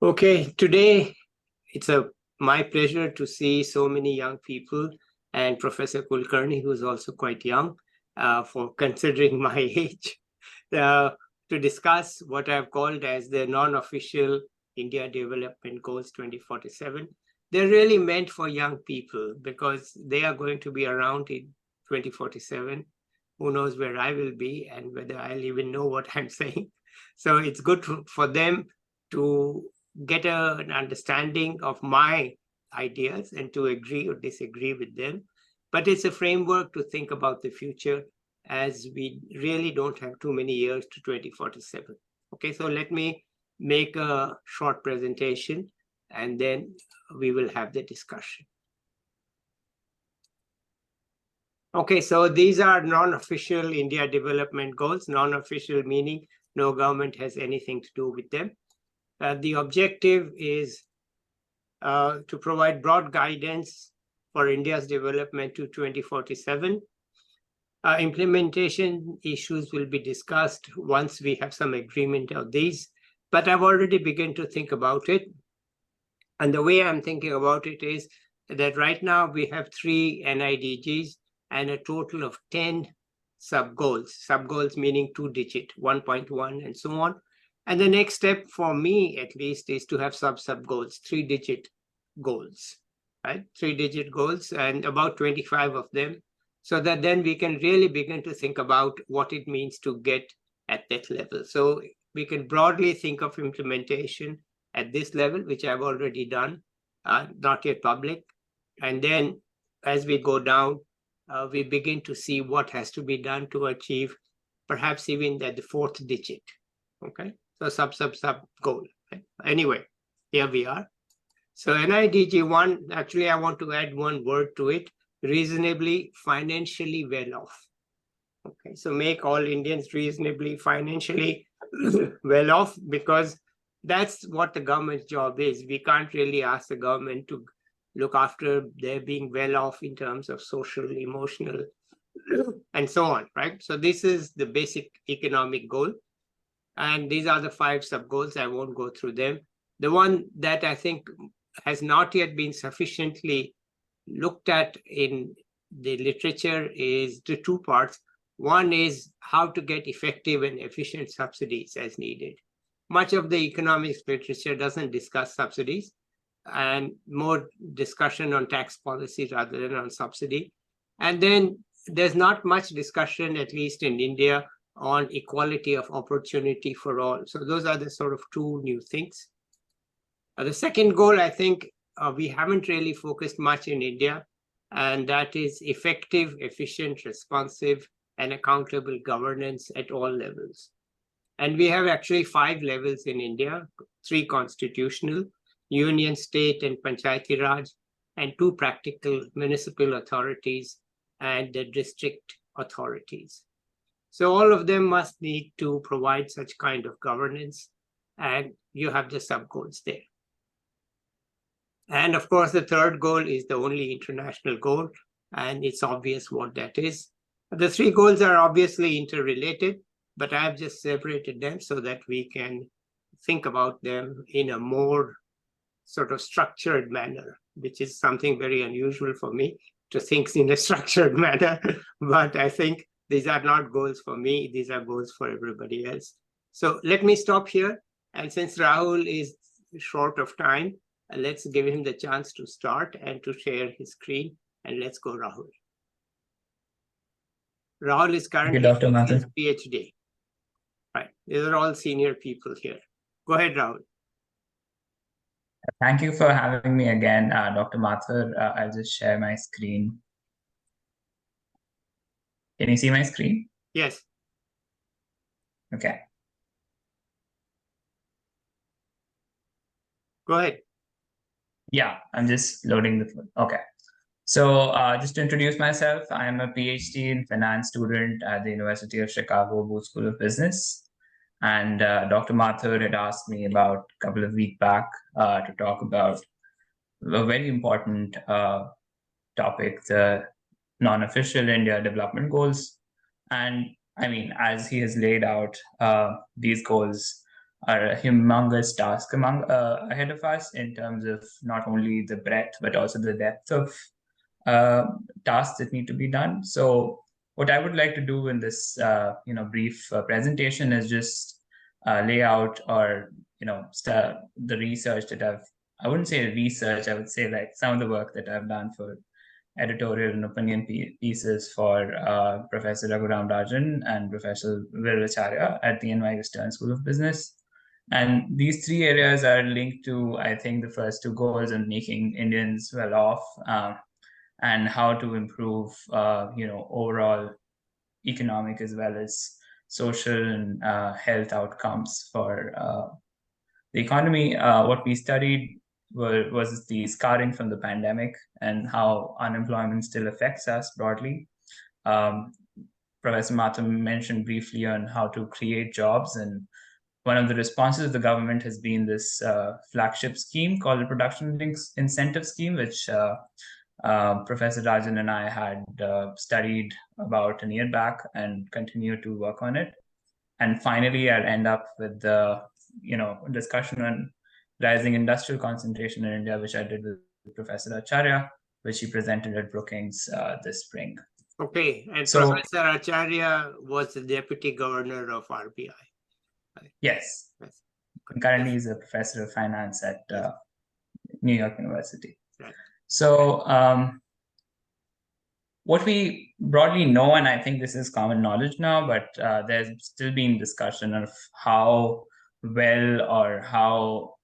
Okay, today it's my pleasure to see so many young people and Professor Kulkarni, who is also quite young, for considering my age, uh, to discuss what I've called as the non-official India Development Goals 2047. They're really meant for young people because they are going to be around in 2047. Who knows where I will be and whether I'll even know what I'm saying. So it's good for them to get an understanding of my ideas and to agree or disagree with them. But it's a framework to think about the future, as we really don't have too many years to 2047. Okay, so let me make a short presentation and then we will have the discussion. Okay, so these are non-official India development goals. Non-official meaning no government has anything to do with them. The objective is to provide broad guidance for India's development to 2047. Implementation issues will be discussed once we have some agreement of these, but I've already begun to think about it. And the way I'm thinking about it is that right now we have 3 NIDGs and a total of 10 sub-goals meaning 2-digit, 1.1 and so on. And the next step for me, at least, is to have sub-goals, 3-digit goals, right? 3-digit goals and about 25 of them, so that then we can really begin to think about what it means to get at that level. So we can broadly think of implementation at this level, which I've already done, not yet public. And then as we go down, we begin to see what has to be done to achieve perhaps even at the 4th digit, okay? So sub goal. Right? Anyway, here we are. So NIDG1, actually, I want to add one word to it, reasonably financially well off. Okay, so make all Indians reasonably financially well off, because that's what the government's job is. We can't really ask the government to look after their being well off in terms of social, emotional, and so on, right? So this is the basic economic goal. And these are the 5 sub-goals. I won't go through them. The one that I think has not yet been sufficiently looked at in the literature is the 2 parts. One is how to get effective and efficient subsidies as needed. Much of the economics literature doesn't discuss subsidies, and more discussion on tax policy rather than on subsidy. And then there's not much discussion, at least in India, on equality of opportunity for all. So those are the sort of 2 new things. The second goal, I think, we haven't really focused much in India, and that is effective, efficient, responsive, and accountable governance at all levels. And we have actually 5 levels in India, 3 constitutional, union, state, and Panchayati Raj, and 2 practical municipal authorities and the district authorities. So all of them must need to provide such kind of governance, and you have the sub-goals there. And of course, the third goal is the only international goal, and it's obvious what that is. The 3 goals are obviously interrelated, but I've just separated them so that we can think about them in a more sort of structured manner, which is something very unusual for me to think in a structured manner. But I think these are not goals for me, these are goals for everybody else. So let me stop here. And since Rahul is short of time, let's give him the chance to start and to share his screen. And let's go, Rahul. Rahul is currently Dr. Mathur. his PhD. Right, these are all senior people here. Go ahead, Rahul. Thank you for having me again, Dr. Mathur. I'll just share my screen. Can you see my screen? Yes. Okay. Go ahead. Yeah, I'm just loading the. Okay. So just to introduce myself, I am a PhD in finance student at the University of Chicago Booth School of Business. And Dr. Mathur had asked me about a couple of weeks back to talk about a very important topic, the non-official India development goals. And I mean, as he has laid out, these goals are a humongous task ahead of us in terms of not only the breadth but also the depth of tasks that need to be done. So what I would like to do in this brief presentation is just lay out or the research that I wouldn't say research, I would say like some of the work that I've done for editorial and opinion pieces for Professor Raghuram Rajan and Professor Viracharya at the NYU Stern School of Business. And these three areas are linked to, I think, the first two goals in making Indians well off, and how to improve, overall economic as well as social and health outcomes for the economy. What we studied was the scarring from the pandemic and how unemployment still affects us broadly. Professor Mathur mentioned briefly on how to create jobs, and one of the responses of the government has been this flagship scheme called the Production Links Incentive Scheme, which Professor Rajan and I had studied about a year back and continue to work on it. And finally, I'll end up with the discussion on rising industrial concentration in India, which I did with Professor Acharya, which he presented at Brookings this spring. Okay, and so, Professor Acharya was the deputy governor of RBI. Yes. Currently, he's a professor of finance at New York University. Right. So what we broadly know, and I think this is common knowledge now, but there's still been discussion of how well or how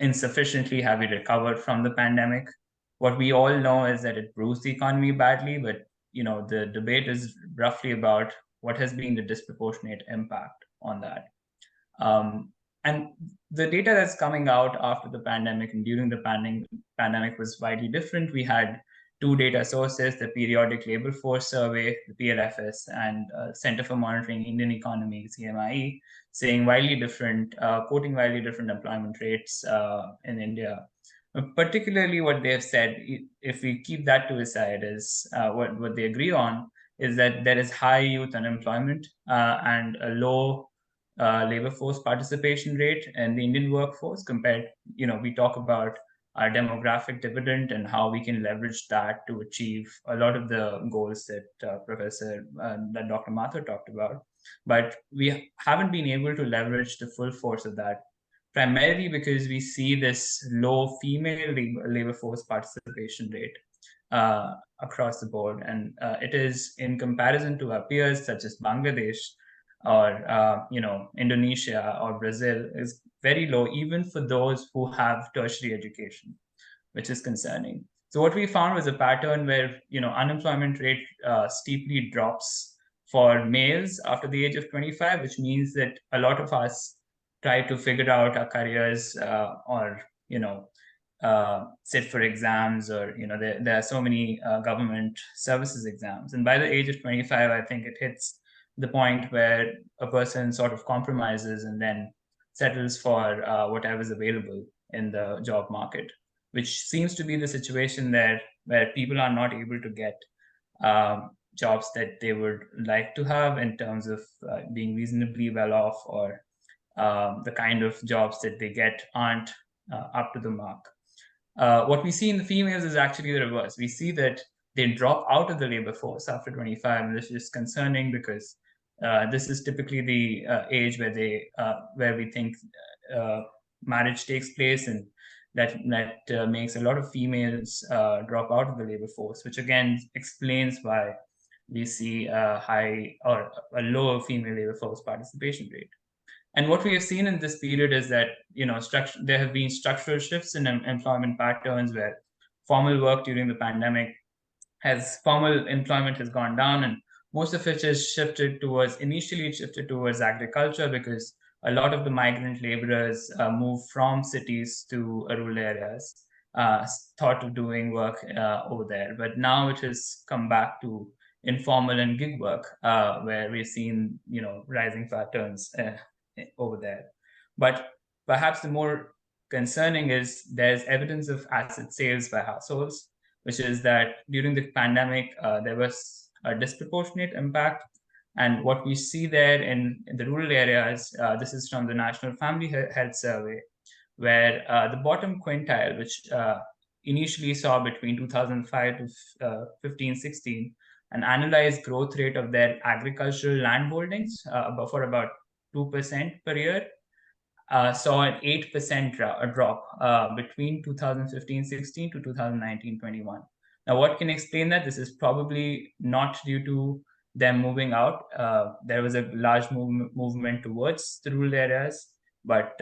insufficiently have we recovered from the pandemic. What we all know is that it bruised the economy badly, but the debate is roughly about what has been the disproportionate impact on that. And the data that's coming out after the pandemic and during the pandemic was widely different. We had two data sources, the Periodic Labor Force Survey, the PLFS, and Center for Monitoring Indian Economy, CMIE, saying widely different, quoting widely different employment rates in India. Particularly what they have said, if we keep that to a side, is what they agree on is that there is high youth unemployment and a low labor force participation rate in the Indian workforce compared, we talk about our demographic dividend and how we can leverage that to achieve a lot of the goals that that Dr. Mathur talked about. But we haven't been able to leverage the full force of that, primarily because we see this low female labor force participation rate across the board. And it is, in comparison to our peers such as Bangladesh or Indonesia or Brazil, is very low, even for those who have tertiary education, which is concerning. So what we found was a pattern where unemployment rate steeply drops for males after the age of 25, which means that a lot of us try to figure out our careers or sit for exams, or there are so many government services exams, and by the age of 25, I think it hits the point where a person sort of compromises and then settles for whatever's available in the job market, which seems to be the situation there, where people are not able to get jobs that they would like to have in terms of being reasonably well off, or the kind of jobs that they get aren't up to the mark. What we see in the females is actually the reverse. We see that they drop out of the labor force after 25, and this is concerning because this is typically the age where we think marriage takes place, and that makes a lot of females drop out of the labor force, which again explains why we see a high or a lower female labor force participation rate. And what we have seen in this period is that there have been structural shifts in employment patterns, where formal work during the pandemic formal employment has gone down, and most of it is initially shifted towards agriculture, because a lot of the migrant laborers moved from cities to rural areas, thought of doing work over there. But now it has come back to informal and gig work, where we've seen rising patterns over there. But perhaps the more concerning is there's evidence of asset sales by households, which is that during the pandemic, there was a disproportionate impact And what we see there in the rural areas, this is from the National Family Health Survey, where the bottom quintile, which initially saw between 2005 to 15-16, an annualized growth rate of their agricultural land holdings for about 2% per year, saw an 8% drop between 2015-16 to 2019-21. Now, what can explain that? This is probably not due to them moving out. There was a large movement towards the rural areas, but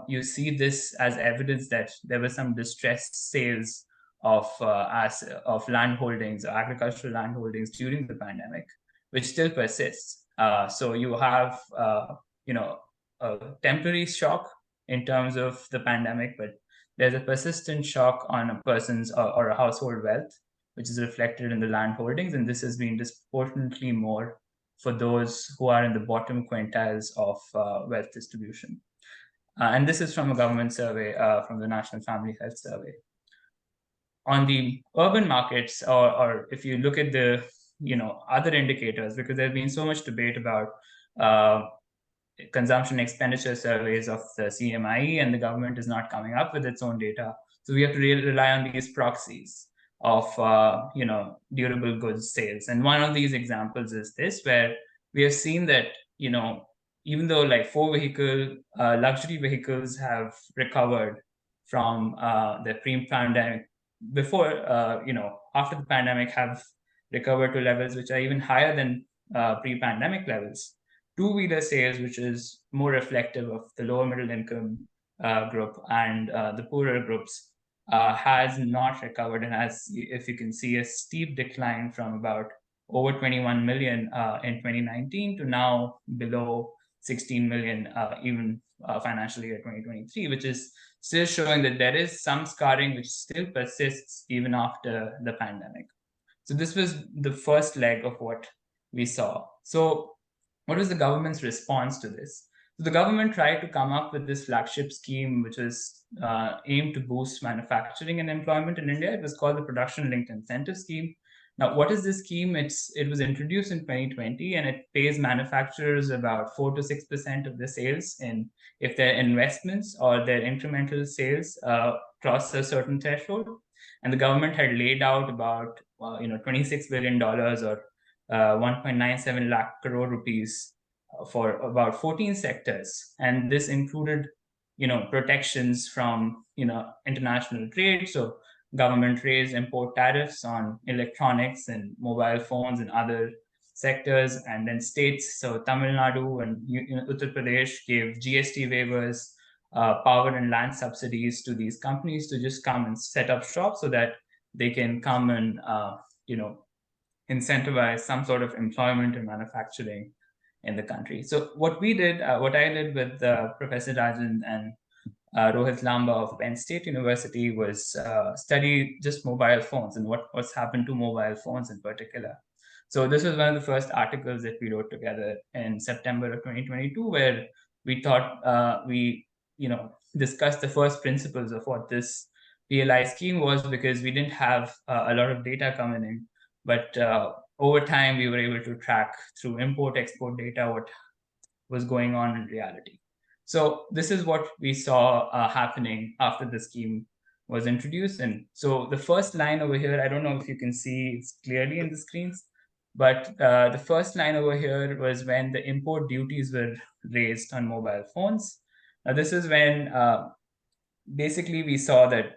you see this as evidence that there was some distressed sales of land holdings, agricultural land holdings during the pandemic, which still persists. So you have a temporary shock in terms of the pandemic, but there's a persistent shock on a person's or a household wealth, which is reflected in the land holdings, and this has been disproportionately more for those who are in the bottom quintiles of wealth distribution. And this is from a government survey from the National Family Health Survey. On the urban markets, or if you look at the other indicators, because there's been so much debate about consumption expenditure surveys of the CMIE, and the government is not coming up with its own data. So we have to really rely on these proxies of durable goods sales. And one of these examples is this, where we have seen that even though like luxury vehicles have recovered from the pre-pandemic, before after the pandemic have recovered to levels which are even higher than pre-pandemic levels, two-wheeler sales, which is more reflective of the lower middle income group and the poorer groups, has not recovered, and has, if you can see, a steep decline from about over 21 million in 2019 to now below 16 million even financial year 2023, which is still showing that there is some scarring which still persists even after the pandemic. So this was the first leg of what we saw. So what was the government's response to this? So the government tried to come up with this flagship scheme, which was aimed to boost manufacturing and employment in India. It was called the Production Linked Incentive Scheme. Now, what is this scheme? It was introduced in 2020, and it pays manufacturers about 4 to 6% of their sales if their investments or their incremental sales cross a certain threshold. And the government had laid out about $26 billion or 1.97 lakh crore rupees for about 14 sectors. And this included, protections from, international trade. So government raised import tariffs on electronics and mobile phones and other sectors. And then states, so Tamil Nadu and Uttar Pradesh gave GST waivers, power and land subsidies to these companies to just come and set up shop so that they can come and, incentivize some sort of employment and manufacturing in the country. So what I did with Professor Rajan and Rohit Lamba of Penn State University was study just mobile phones and what's happened to mobile phones in particular. So this was one of the first articles that we wrote together in September of 2022, where we thought we discussed the first principles of what this PLI scheme was, because we didn't have a lot of data coming in. But over time, we were able to track through import-export data what was going on in reality. So this is what we saw happening after the scheme was introduced. And so the first line over here, I don't know if you can see it clearly in the screens, but the first line over here was when the import duties were raised on mobile phones. Now, this is when basically we saw that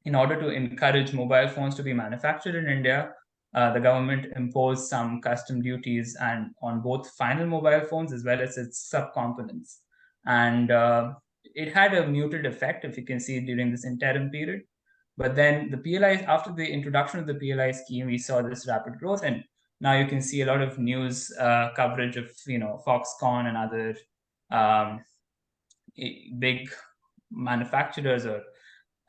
in order to encourage mobile phones to be manufactured in India, the government imposed some custom duties and on both final mobile phones as well as its subcomponents. And it had a muted effect, if you can see, during this interim period. But then the PLI, after the introduction of the PLI scheme, we saw this rapid growth. And now you can see a lot of news coverage of, Foxconn and other big manufacturers or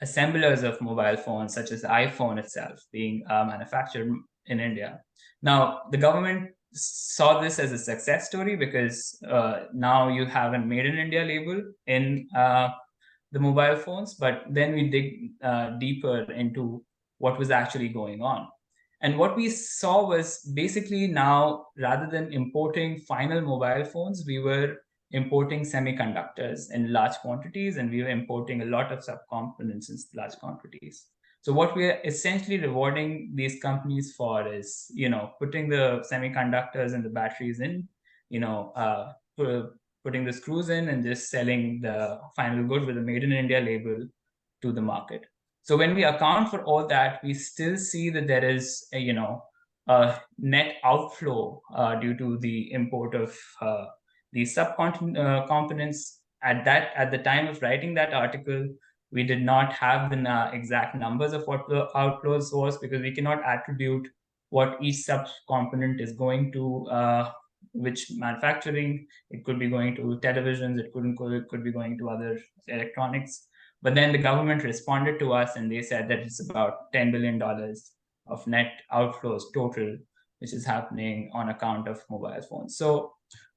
assemblers of mobile phones, such as the iPhone itself, being manufactured in India. Now, the government saw this as a success story because now you have a Made in India label in the mobile phones, but then we dig deeper into what was actually going on. And what we saw was basically now, rather than importing final mobile phones, we were importing semiconductors in large quantities, and we were importing a lot of subcomponents in large quantities. So what we are essentially rewarding these companies for is, putting the semiconductors and the batteries in, putting the screws in and just selling the final good with a Made in India label to the market. So when we account for all that, we still see that there is a net outflow due to the import of these subcomponents. At the time of writing that article, we did not have the exact numbers of what the outflows was, because we cannot attribute what each subcomponent is going to which manufacturing. It could be going to televisions, it could be going to other electronics. But then the government responded to us and they said that it's about $10 billion of net outflows total, which is happening on account of mobile phones. So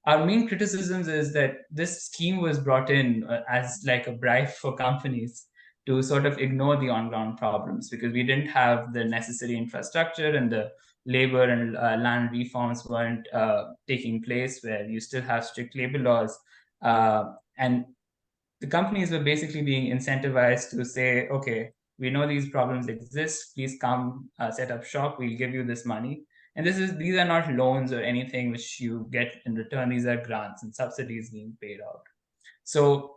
our main criticisms is that this scheme was brought in as like a bribe for companies to sort of ignore the on-ground problems, because we didn't have the necessary infrastructure, and the labor and land reforms weren't taking place, where you still have strict labor laws. And the companies were basically being incentivized to say, okay, we know these problems exist, please come set up shop, we'll give you this money. And these are not loans or anything which you get in return. These are grants and subsidies being paid out. So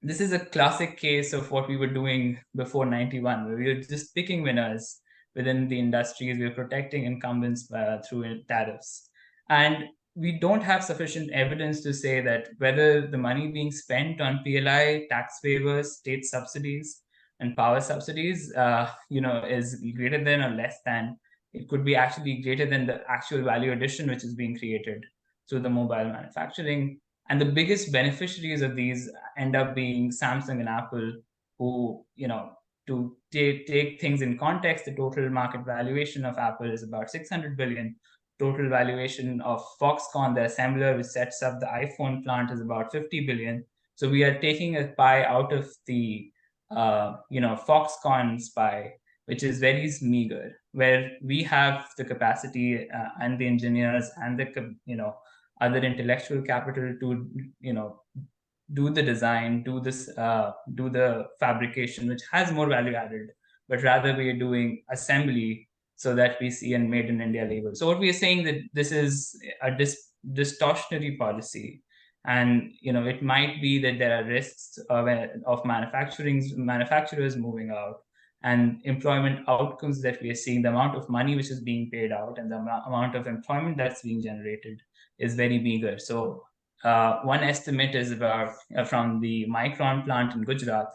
this is a classic case of what we were doing before 91, where we were just picking winners within the industries. We were protecting incumbents through tariffs. And we don't have sufficient evidence to say that whether the money being spent on PLI, tax waivers, state subsidies, and power subsidies, is greater than or less than. It could be actually greater than the actual value addition which is being created through the mobile manufacturing. And the biggest beneficiaries of these end up being Samsung and Apple, who, to take things in context, the total market valuation of Apple is about 600 billion. Total valuation of Foxconn, the assembler which sets up the iPhone plant, is about 50 billion. So we are taking a pie out of the, Foxconn's pie, which is very meager, where we have the capacity and the engineers and the, other intellectual capital to, do the design, do the fabrication, which has more value added, but rather we are doing assembly so that we see a Made in India label. So what we are saying that this is a distortionary policy, and it might be that there are risks of manufacturers moving out, and employment outcomes that we are seeing, the amount of money which is being paid out and the amount of employment that's being generated is very meager. So one estimate is about from the Micron plant in Gujarat,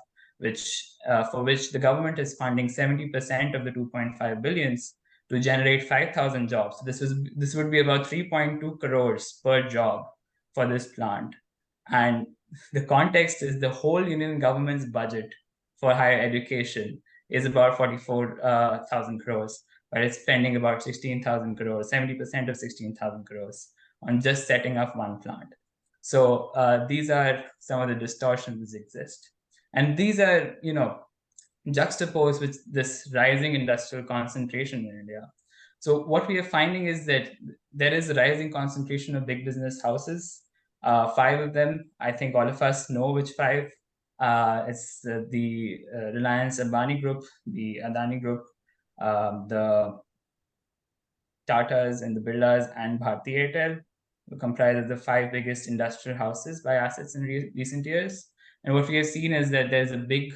for which the government is funding 70% of the 2.5 billions to generate 5,000 jobs. So this would be about 3.2 crores per job for this plant. And the context is the whole Union government's budget for higher education is about 44,000 crores, but it's spending about 16,000 crores, 70% of 16,000 crores on just setting up one plant. So these are some of the distortions that exist. And these are, juxtaposed with this rising industrial concentration in India. So what we are finding is that there is a rising concentration of big business houses. 5 of them, I think all of us know which 5. It's the Reliance Ambani Group, the Adani Group, the Tatas and the Birlas, and Bharti Airtel, who comprise of the 5 biggest industrial houses by assets in recent years. And what we have seen is that there's a big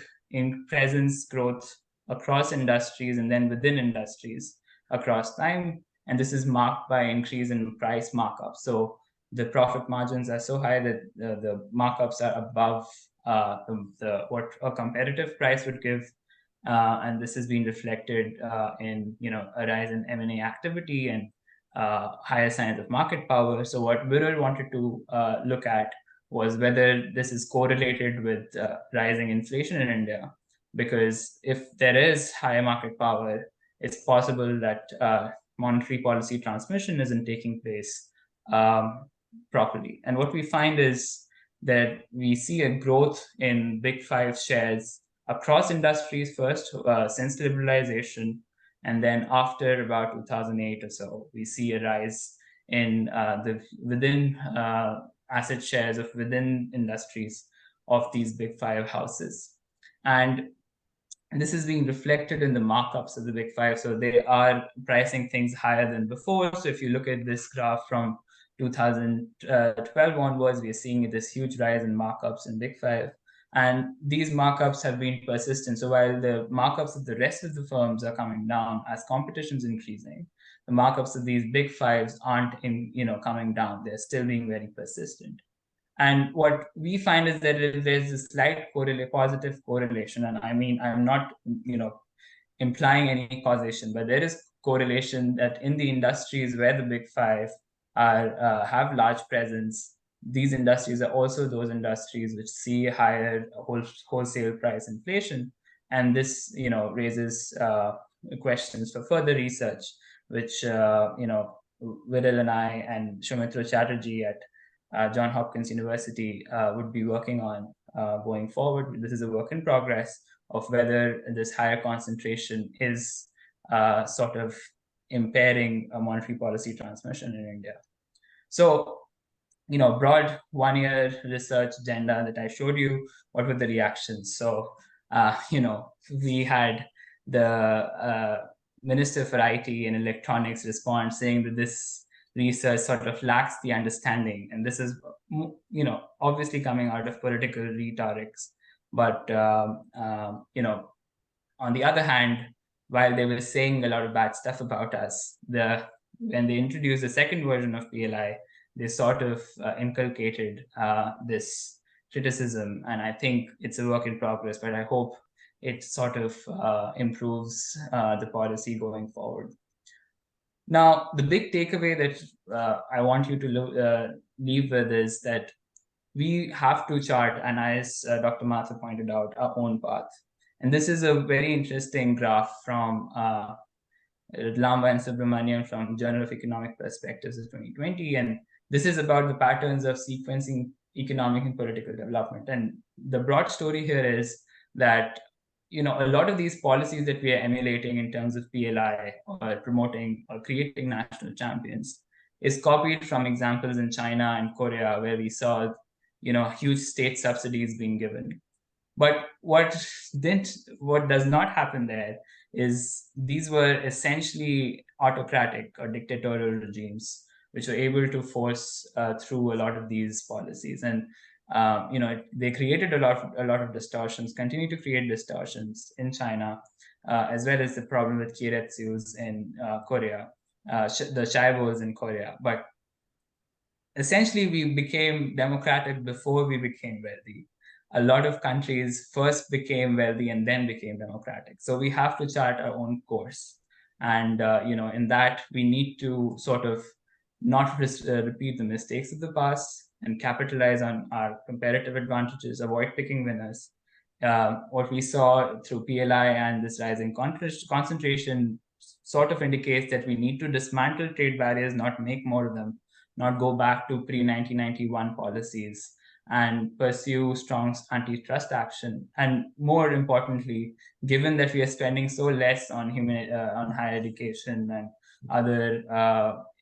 presence growth across industries and then within industries across time. And this is marked by increase in price markups. So the profit margins are so high that the markups are above what a competitive price would give. And this has been reflected in a rise in M&A activity and higher signs of market power. So what Viral wanted to look at was whether this is correlated with rising inflation in India, because if there is higher market power, it's possible that monetary policy transmission isn't taking place properly. And what we find is that we see a growth in Big 5 shares across industries first since liberalization, And then after about 2008 or so, we see a rise in within asset shares of within industries of these big five houses. And this is being reflected in the markups of the big five. So they are pricing things higher than before. So if you look at this graph from 2012 onwards, we are seeing this huge rise in markups in big five. And these markups have been persistent. So while the markups of the rest of the firms are coming down as competition is increasing, the markups of these big fives aren't coming down. They're still being very persistent. And what we find is that there's a slight positive correlation. And I mean, I'm not, implying any causation, but there is correlation that in the industries where the big five are have large presence, these industries are also those industries which see higher wholesale price inflation. And this, raises questions for further research, which, Viral and I and Soumitra Chatterjee at Johns Hopkins University would be working on going forward. This is a work in progress of whether this higher concentration is sort of impairing a monetary policy transmission in India. So, broad 1 year research agenda that I showed you, what were the reactions? So, we had the Minister for IT and Electronics respond saying that this research sort of lacks the understanding. And this is, obviously coming out of political rhetorics. But, on the other hand, while they were saying a lot of bad stuff about us, when they introduced the second version of PLI, they sort of inculcated this criticism. And I think it's a work in progress, but I hope it sort of improves the policy going forward. Now, the big takeaway that I want you to leave with is that we have to chart, and as Dr. Mathur pointed out, our own path. And this is a very interesting graph from Lamba and Subramanian from Journal of Economic Perspectives of 2020. And this is about the patterns of sequencing economic and political development. And the broad story here is that a lot of these policies that we are emulating in terms of PLI or promoting or creating national champions is copied from examples in China and Korea, where we saw, huge state subsidies being given. But what does not happen there is these were essentially autocratic or dictatorial regimes, which were able to force through a lot of these policies. And they created a lot of distortions, continue to create distortions in China, as well as the problem with keiretsus in Korea, the chaebol in Korea. But essentially, we became democratic before we became wealthy. A lot of countries first became wealthy and then became democratic. So we have to chart our own course. And, in that, we need to sort of not repeat the mistakes of the past and capitalize on our comparative advantages, avoid picking winners. What we saw through PLI and this rising concentration sort of indicates that we need to dismantle trade barriers, not make more of them, not go back to pre-1991 policies, and pursue strong antitrust action. And more importantly, given that we are spending so less on on higher education and other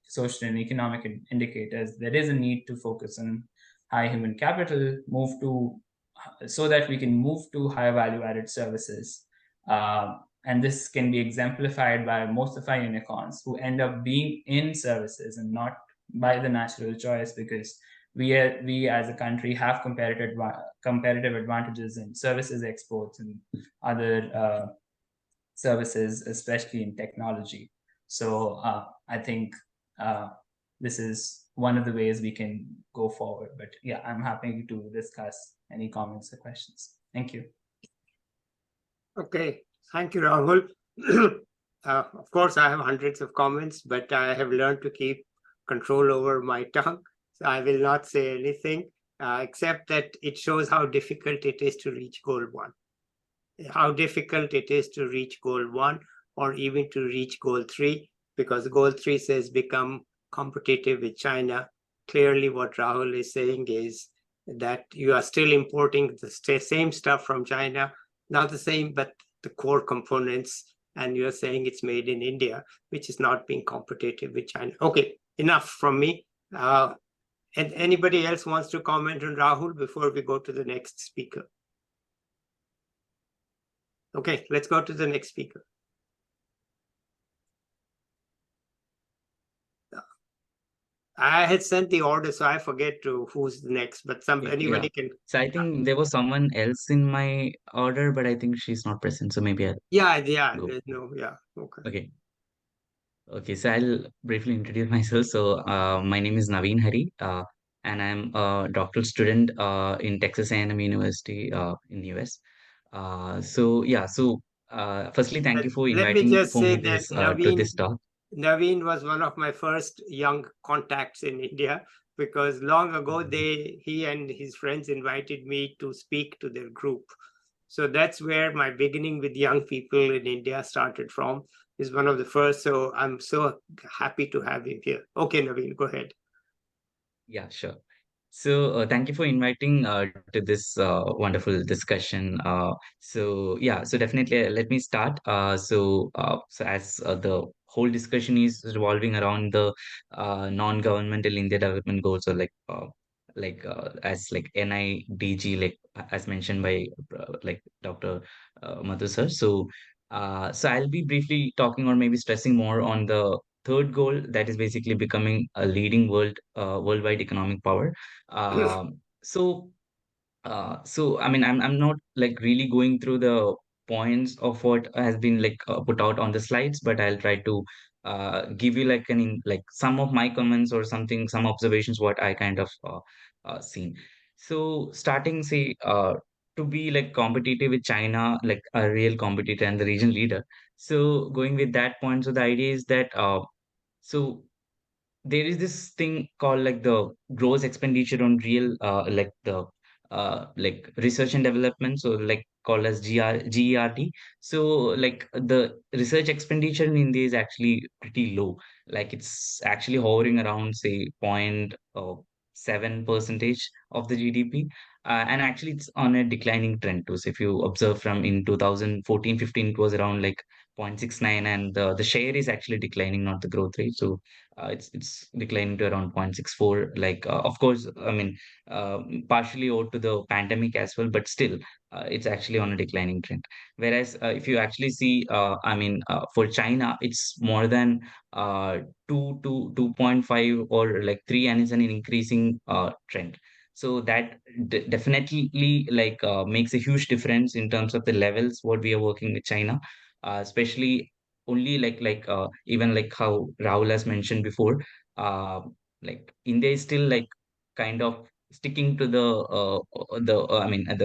social and economic indicators, there is a need to focus on high human capital, so that we can move to higher value added services. And this can be exemplified by most of our unicorns who end up being in services and not by the natural choice, because we as a country have comparative advantages in services exports and other services, especially in technology. So I think this is one of the ways we can go forward. But yeah, I'm happy to discuss any comments or questions. Thank you. Okay, thank you, Rahul. Of course, I have hundreds of comments, but I have learned to keep control over my tongue. So I will not say anything, except that it shows how difficult it is to reach goal 1. How difficult it is to reach goal 1 or even to reach goal 3, because goal 3 says become competitive with China. Clearly, what Rahul is saying is that you are still importing the same stuff from China, not the same, but the core components and you're saying it's made in India, which is not being competitive with China. Okay, enough from me. And anybody else wants to comment on Rahul before we go to the next speaker? Okay, let's go to the next speaker. I had sent the order, so I forget to who's the next, but anybody can. So I think there was someone else in my order, but I think she's not present. So maybe I'll Yeah, go. no, yeah, okay. Okay. Okay, so I'll briefly introduce myself. So, my name is Naveen Hari, and I'm a doctoral student in Texas A&M University in US. Firstly, thank you for Let me inviting just for say me that this to this talk. Naveen was one of my first young contacts in India, because long ago he and his friends invited me to speak to their group. So that's where my beginning with young people in India started from. Is one of the first. So I'm so happy to have him here. Okay, Naveen, go ahead. Yeah, sure. So, thank you for inviting to this wonderful discussion. So definitely let me start. So as the whole discussion is revolving around the non-governmental India development goals, or as like NIDG, like as mentioned by like Dr. Mathur sir. So I'll be briefly talking or maybe stressing more on the third goal, that is basically becoming a leading worldwide economic power. Um, so so I mean, I'm not like really going through the points of what has been like put out on the slides, but I'll try to give you like like some of my comments or something, some observations what I kind of seen. So starting, say, to be like competitive with China, like a real competitor and the region leader. So going with that point, so the idea is that so there is this thing called like the gross expenditure on real like the like research and development, so like called as GERD. So like the research expenditure in India is actually pretty low, like it's actually hovering around say 0.7% of the GDP, and actually it's on a declining trend too. So if you observe from in 2014-15, it was around like 0.69, and the share is actually declining, not the growth rate. So it's declining to around 0.64. Like, of course, I mean, partially owed to the pandemic as well, but still, it's actually on a declining trend. Whereas, if you actually see, I mean, for China, it's more than 2 to 2.5 or like 3, and it's an increasing trend. So that definitely like makes a huge difference in terms of the levels what we are working with China, especially only even like how Rahul has mentioned before, uh, like India is still like kind of sticking to the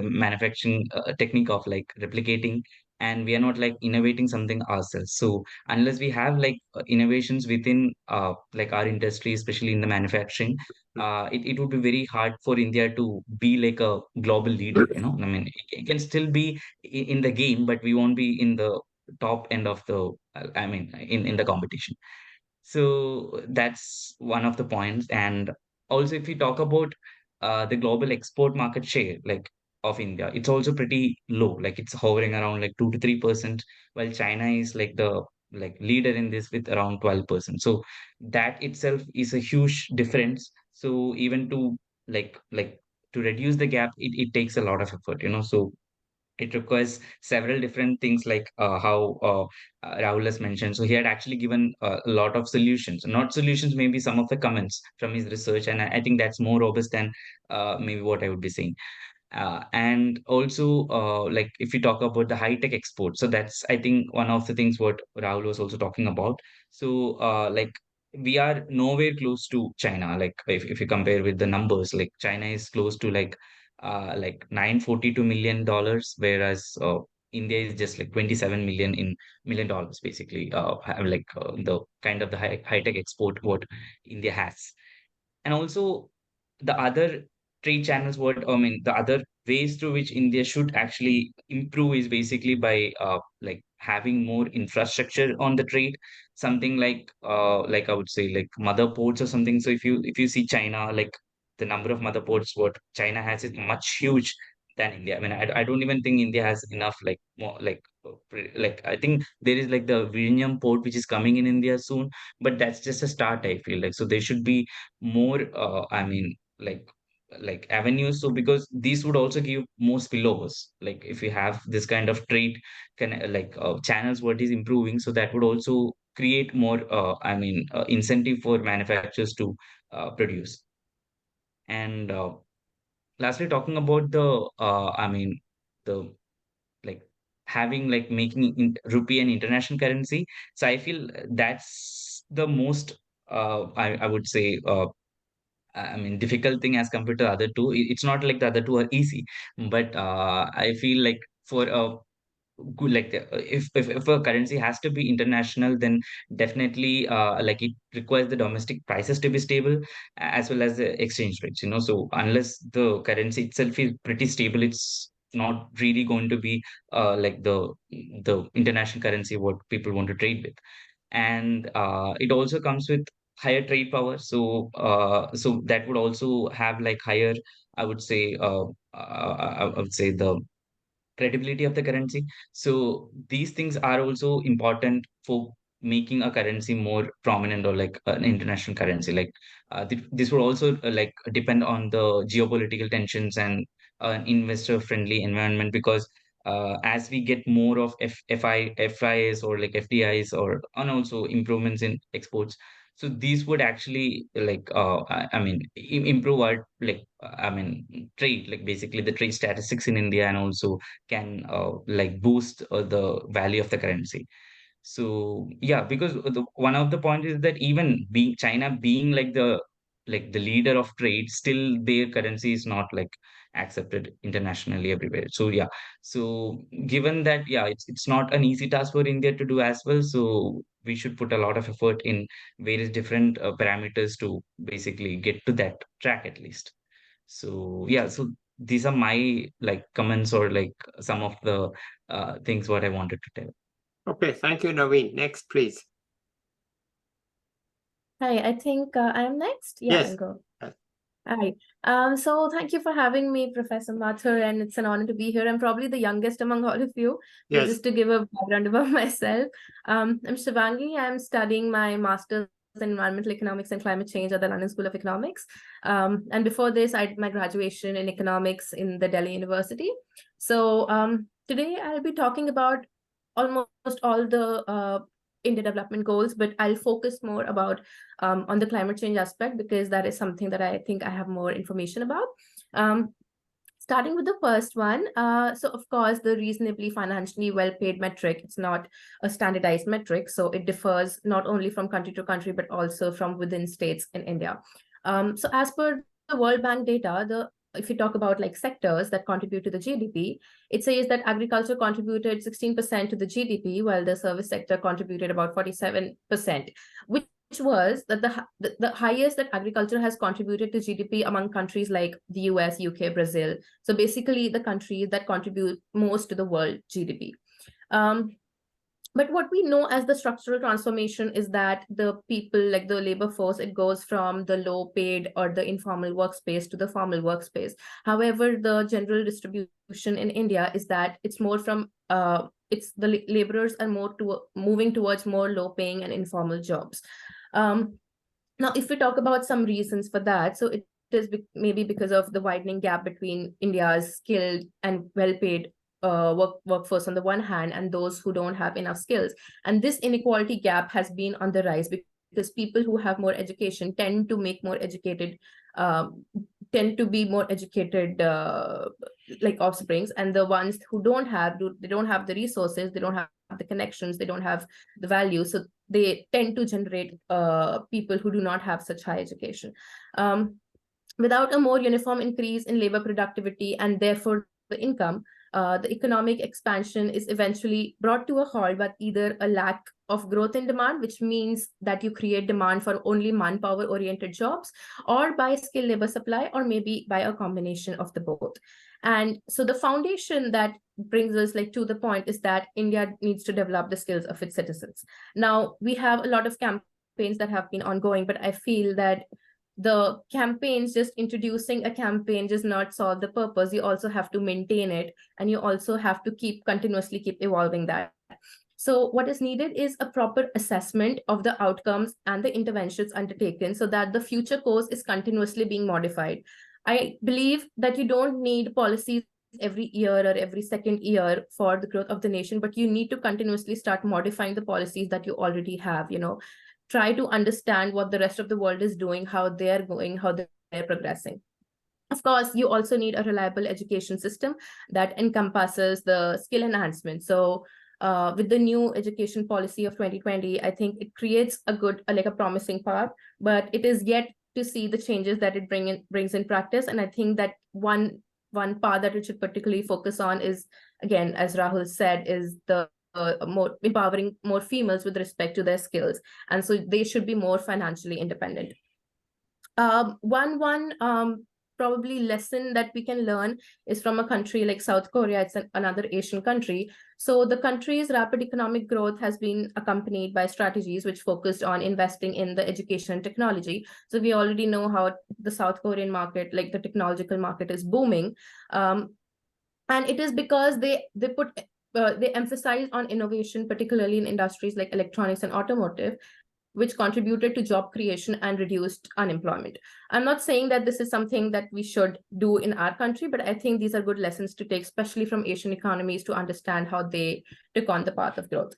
manufacturing technique of like replicating, and we are not like innovating something ourselves. So unless we have like innovations within like our industry, especially in the manufacturing, it would be very hard for India to be like a global leader, you know. I mean, it can still be in the game, but we won't be in the top end of the I mean in the competition. So that's one of the points. And also, if we talk about the global export market share, like of India, it's also pretty low. Like it's hovering around like 2 to 3%, while China is like the like leader in this with around 12%. So that itself is a huge difference. So even to like to reduce the gap, it takes a lot of effort, you know. So it requires several different things, like how Rahul has mentioned. So he had actually given a lot of solutions, not solutions, maybe some of the comments from his research, and I think that's more robust than maybe what I would be saying. And also, like if we talk about the high tech export, so that's I think one of the things what Rahul was also talking about. So, like we are nowhere close to China. Like if you compare with the numbers, like China is close to like $942 million, whereas India is just like 27 million dollars basically. Have like the kind of the high tech export what India has. And also the other trade channels, what I mean, the other ways through which India should actually improve is basically by like having more infrastructure on the trade, something like I would say like mother ports or something. So if you see China, like the number of mother ports what China has is much huge than India. I mean, I don't even think India has enough like more like I think there is like the Vizhinjam port which is coming in India soon, but that's just a start. I feel like so there should be more. I mean, like avenues. So because these would also give more spillovers. Like if we have this kind of trade channels, what is improving, so that would also create more. Incentive for manufacturers to produce. And lastly, talking about the like having like making rupee an international currency. So I feel that's the most I would say difficult thing as compared to the other two. It's not like the other two are easy, but I feel like for a good if a currency has to be international, then definitely like it requires the domestic prices to be stable, as well as the exchange rates, so unless the currency itself is pretty stable, it's not really going to be like the international currency what people want to trade with. And it also comes with higher trade power, so that would also have like higher, I would say I would say the credibility of the currency. So these things are also important for making a currency more prominent, or like an international currency. Like this will also like depend on the geopolitical tensions and an investor friendly environment, because as we get more of FIs or like FDIs, or and also improvements in exports, so these would actually like improve our trade, like basically the trade statistics in India, and also can like boost the value of the currency. So yeah, because one of the points is that even being China being like the leader of trade, still their currency is not like accepted internationally everywhere. So yeah, so given that, yeah, it's not an easy task for India to do as well. So we should put a lot of effort in various different parameters to basically get to that track at least. So yeah, so these are my like comments, or like some of the things what I wanted to tell. Okay, thank you, Naveen. Next, please. Hi, I think I am next. Yeah, Yes. I'll go. Yes. Hi. So thank you for having me, Professor Mathur, and it's an honor to be here. I'm probably the youngest among all of you. But Yes. just to give a background about myself, I'm Shivangi. I'm studying my master's in environmental economics and climate change at the London School of Economics. And before this, I did my graduation in economics in the Delhi University. So today I'll be talking about almost all the India development goals, but I'll focus more about on the climate change aspect, because that is something that I think I have more information about. Starting with the first one, so of course, the reasonably financially well-paid metric, it's not a standardized metric, so it differs not only from country to country, but also from within states in India. So as per the World Bank data, if you talk about like sectors that contribute to the GDP, it says that agriculture contributed 16% to the GDP, while the service sector contributed about 47%, which was that the highest that agriculture has contributed to GDP among countries like the US, UK, Brazil. So basically the countries that contribute most to the world GDP. But what we know as the structural transformation is that the people, like the labor force, it goes from the low paid or the informal workspace to the formal workspace. However, the general distribution in India is that it's more from, it's the laborers are more moving towards more low paying and informal jobs. Now, if we talk about some reasons for that, so it is maybe because of the widening gap between India's skilled and well-paid workforce on the one hand, and those who don't have enough skills. And this inequality gap has been on the rise, because people who have more education tend to make more educated, tend to be more educated like offsprings, and the ones who don't have, they don't have the resources, they don't have the connections, they don't have the value, so they tend to generate people who do not have such high education. Without a more uniform increase in labor productivity and therefore the income, the economic expansion is eventually brought to a halt by either a lack of growth in demand, which means that you create demand for only manpower-oriented jobs, or by skilled labor supply, or maybe by a combination of the both. And so the foundation that brings us like to the point is that India needs to develop the skills of its citizens. Now, we have a lot of campaigns that have been ongoing, but I feel that the campaigns, just introducing a campaign does not solve the purpose. You also have to maintain it, and you also have to continuously keep evolving that. So what is needed is a proper assessment of the outcomes and the interventions undertaken so that the future course is continuously being modified. I believe that you don't need policies every year or every second year for the growth of the nation, but you need to continuously start modifying the policies that you already have, try to understand what the rest of the world is doing, how they're going, how they're progressing. Of course, you also need a reliable education system that encompasses the skill enhancement. So with the new education policy of 2020, I think it creates a promising path, but it is yet to see the changes that it brings in practice. And I think that one part that it should particularly focus on is, again, as Rahul said, is the more empowering more females with respect to their skills. And so they should be more financially independent. Probably lesson that we can learn is from a country like South Korea. It's another Asian country. So the country's rapid economic growth has been accompanied by strategies which focused on investing in the education and technology. So we already know how the South Korean market, like the technological market, is booming. And it is because they emphasize on innovation, particularly in industries like electronics and automotive, which contributed to job creation and reduced unemployment. I'm not saying that this is something that we should do in our country, but I think these are good lessons to take, especially from Asian economies, to understand how they took on the path of growth.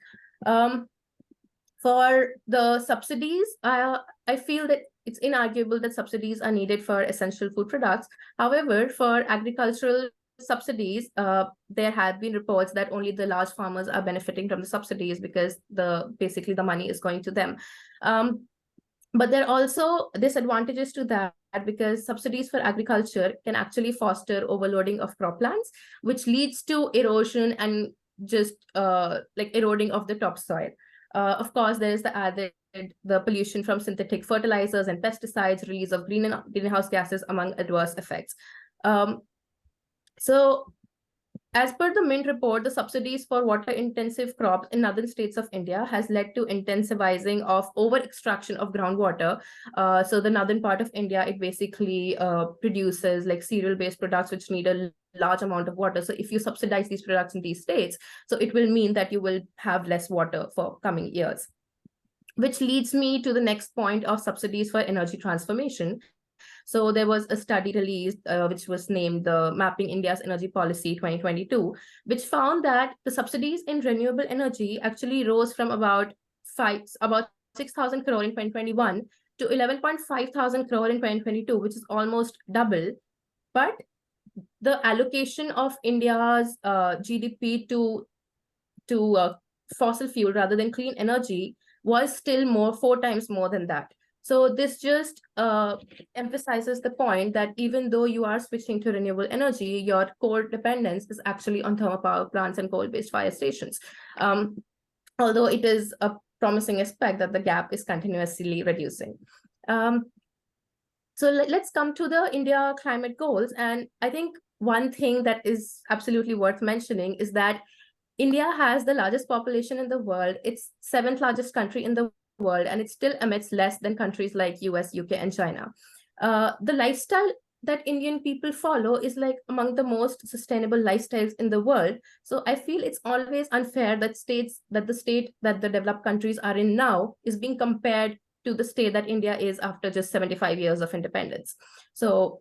For the subsidies, I feel that it's inarguable that subsidies are needed for essential food products. However, for agricultural subsidies, there have been reports that only the large farmers are benefiting from the subsidies because basically the money is going to them. But there are also disadvantages to that, because subsidies for agriculture can actually foster overloading of croplands, which leads to erosion and just eroding of the topsoil. Of course, there is the pollution from synthetic fertilizers and pesticides, release of greenhouse gases, among adverse effects. So as per the Mint report, the subsidies for water-intensive crops in northern states of India has led to intensifying of over-extraction of groundwater. So the northern part of India, it basically produces like cereal-based products which need a large amount of water. So if you subsidize these products in these states, so it will mean that you will have less water for coming years. Which leads me to the next point of subsidies for energy transformation. So there was a study released, which was named the Mapping India's Energy Policy 2022, which found that the subsidies in renewable energy actually rose from about 6,000 crore in 2021 to 11.5 thousand crore in 2022, which is almost double. But the allocation of India's GDP to fossil fuel rather than clean energy was still 4 times more than that. So this just emphasizes the point that even though you are switching to renewable energy, your core dependence is actually on thermal power plants and coal-based fire stations. Although it is a promising aspect that the gap is continuously reducing. So let's come to the India climate goals. And I think one thing that is absolutely worth mentioning is that India has the largest population in the world. It's 7th largest country in the world, and it still emits less than countries like US, UK, and China. The lifestyle that Indian people follow is like among the most sustainable lifestyles in the world. So I feel it's always unfair that the state that the developed countries are in now is being compared to the state that India is after just 75 years of independence. So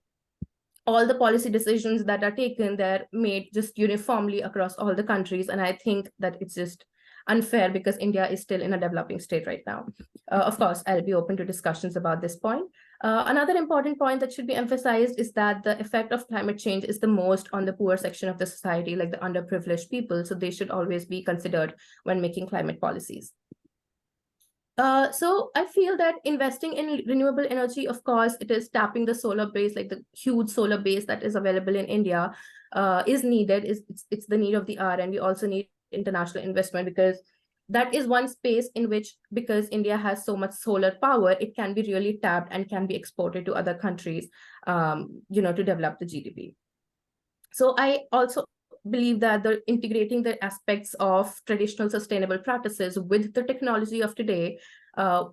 all the policy decisions that are taken, they're made just uniformly across all the countries. And I think that it's just unfair because India is still in a developing state right now. Of course, I'll be open to discussions about this point. Another important point that should be emphasized is that the effect of climate change is the most on the poor section of the society, like the underprivileged people. So they should always be considered when making climate policies. So I feel that investing in renewable energy, of course, it is tapping the solar base, like the huge solar base that is available in India is needed. It's the need of the hour, and we also need international investment, because that is one space in which, because India has so much solar power, it can be really tapped and can be exported to other countries, to develop the GDP. So I also believe that integrating the aspects of traditional sustainable practices with the technology of today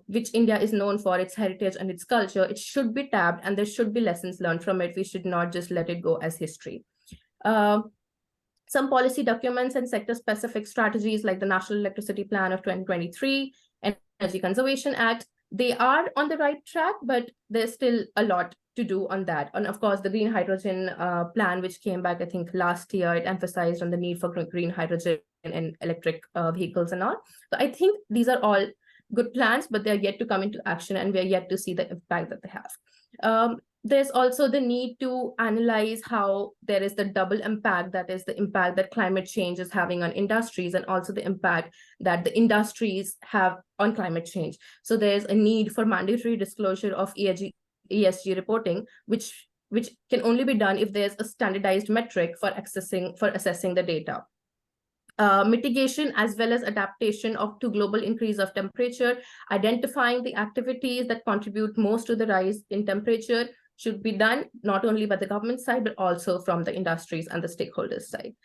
which India is known for, its heritage and its culture, it should be tapped and there should be lessons learned from it. We should not just let it go as history. Some policy documents and sector-specific strategies like the National Electricity Plan of 2023 and Energy Conservation Act, they are on the right track, but there's still a lot to do on that. And of course, the green hydrogen plan, which came back, I think, last year, it emphasized on the need for green hydrogen and electric vehicles and all. So I think these are all good plans, but they're yet to come into action and we're yet to see the impact that they have. There's also the need to analyze how there is the double impact, that is the impact that climate change is having on industries and also the impact that the industries have on climate change. So there's a need for mandatory disclosure of ESG reporting, which can only be done if there's a standardized metric for assessing the data. Mitigation as well as adaptation to global increase of temperature, identifying the activities that contribute most to the rise in temperature should be done not only by the government side, but also from the industries and the stakeholders side.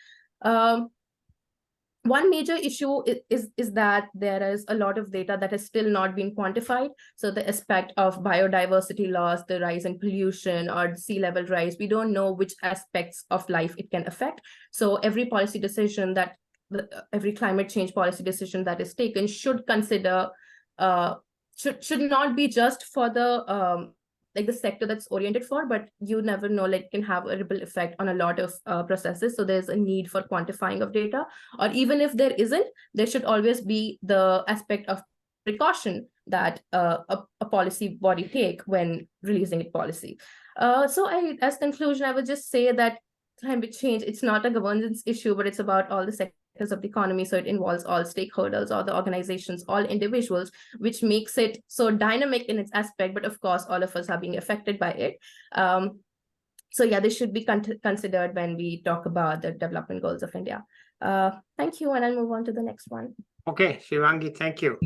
One major issue is that there is a lot of data that has still not been quantified. So the aspect of biodiversity loss, the rise in pollution or sea level rise, we don't know which aspects of life it can affect. So every policy decision every climate change policy decision that is taken should consider, should not be just for the the sector that's oriented for, but you never know, it can have a ripple effect on a lot of processes. So there's a need for quantifying of data, or even if there isn't, there should always be the aspect of precaution that a policy body take when releasing a policy. So as conclusion, I would just say that climate change, it's not a governance issue, but it's about all the sectors of the economy. So it involves all stakeholders, all the organizations, all individuals, which makes it so dynamic in its aspect. But of course, all of us are being affected by it. So yeah, this should be considered when we talk about the development goals of India. Thank you, and I'll move on to the next one. Okay, Shivangi, thank you.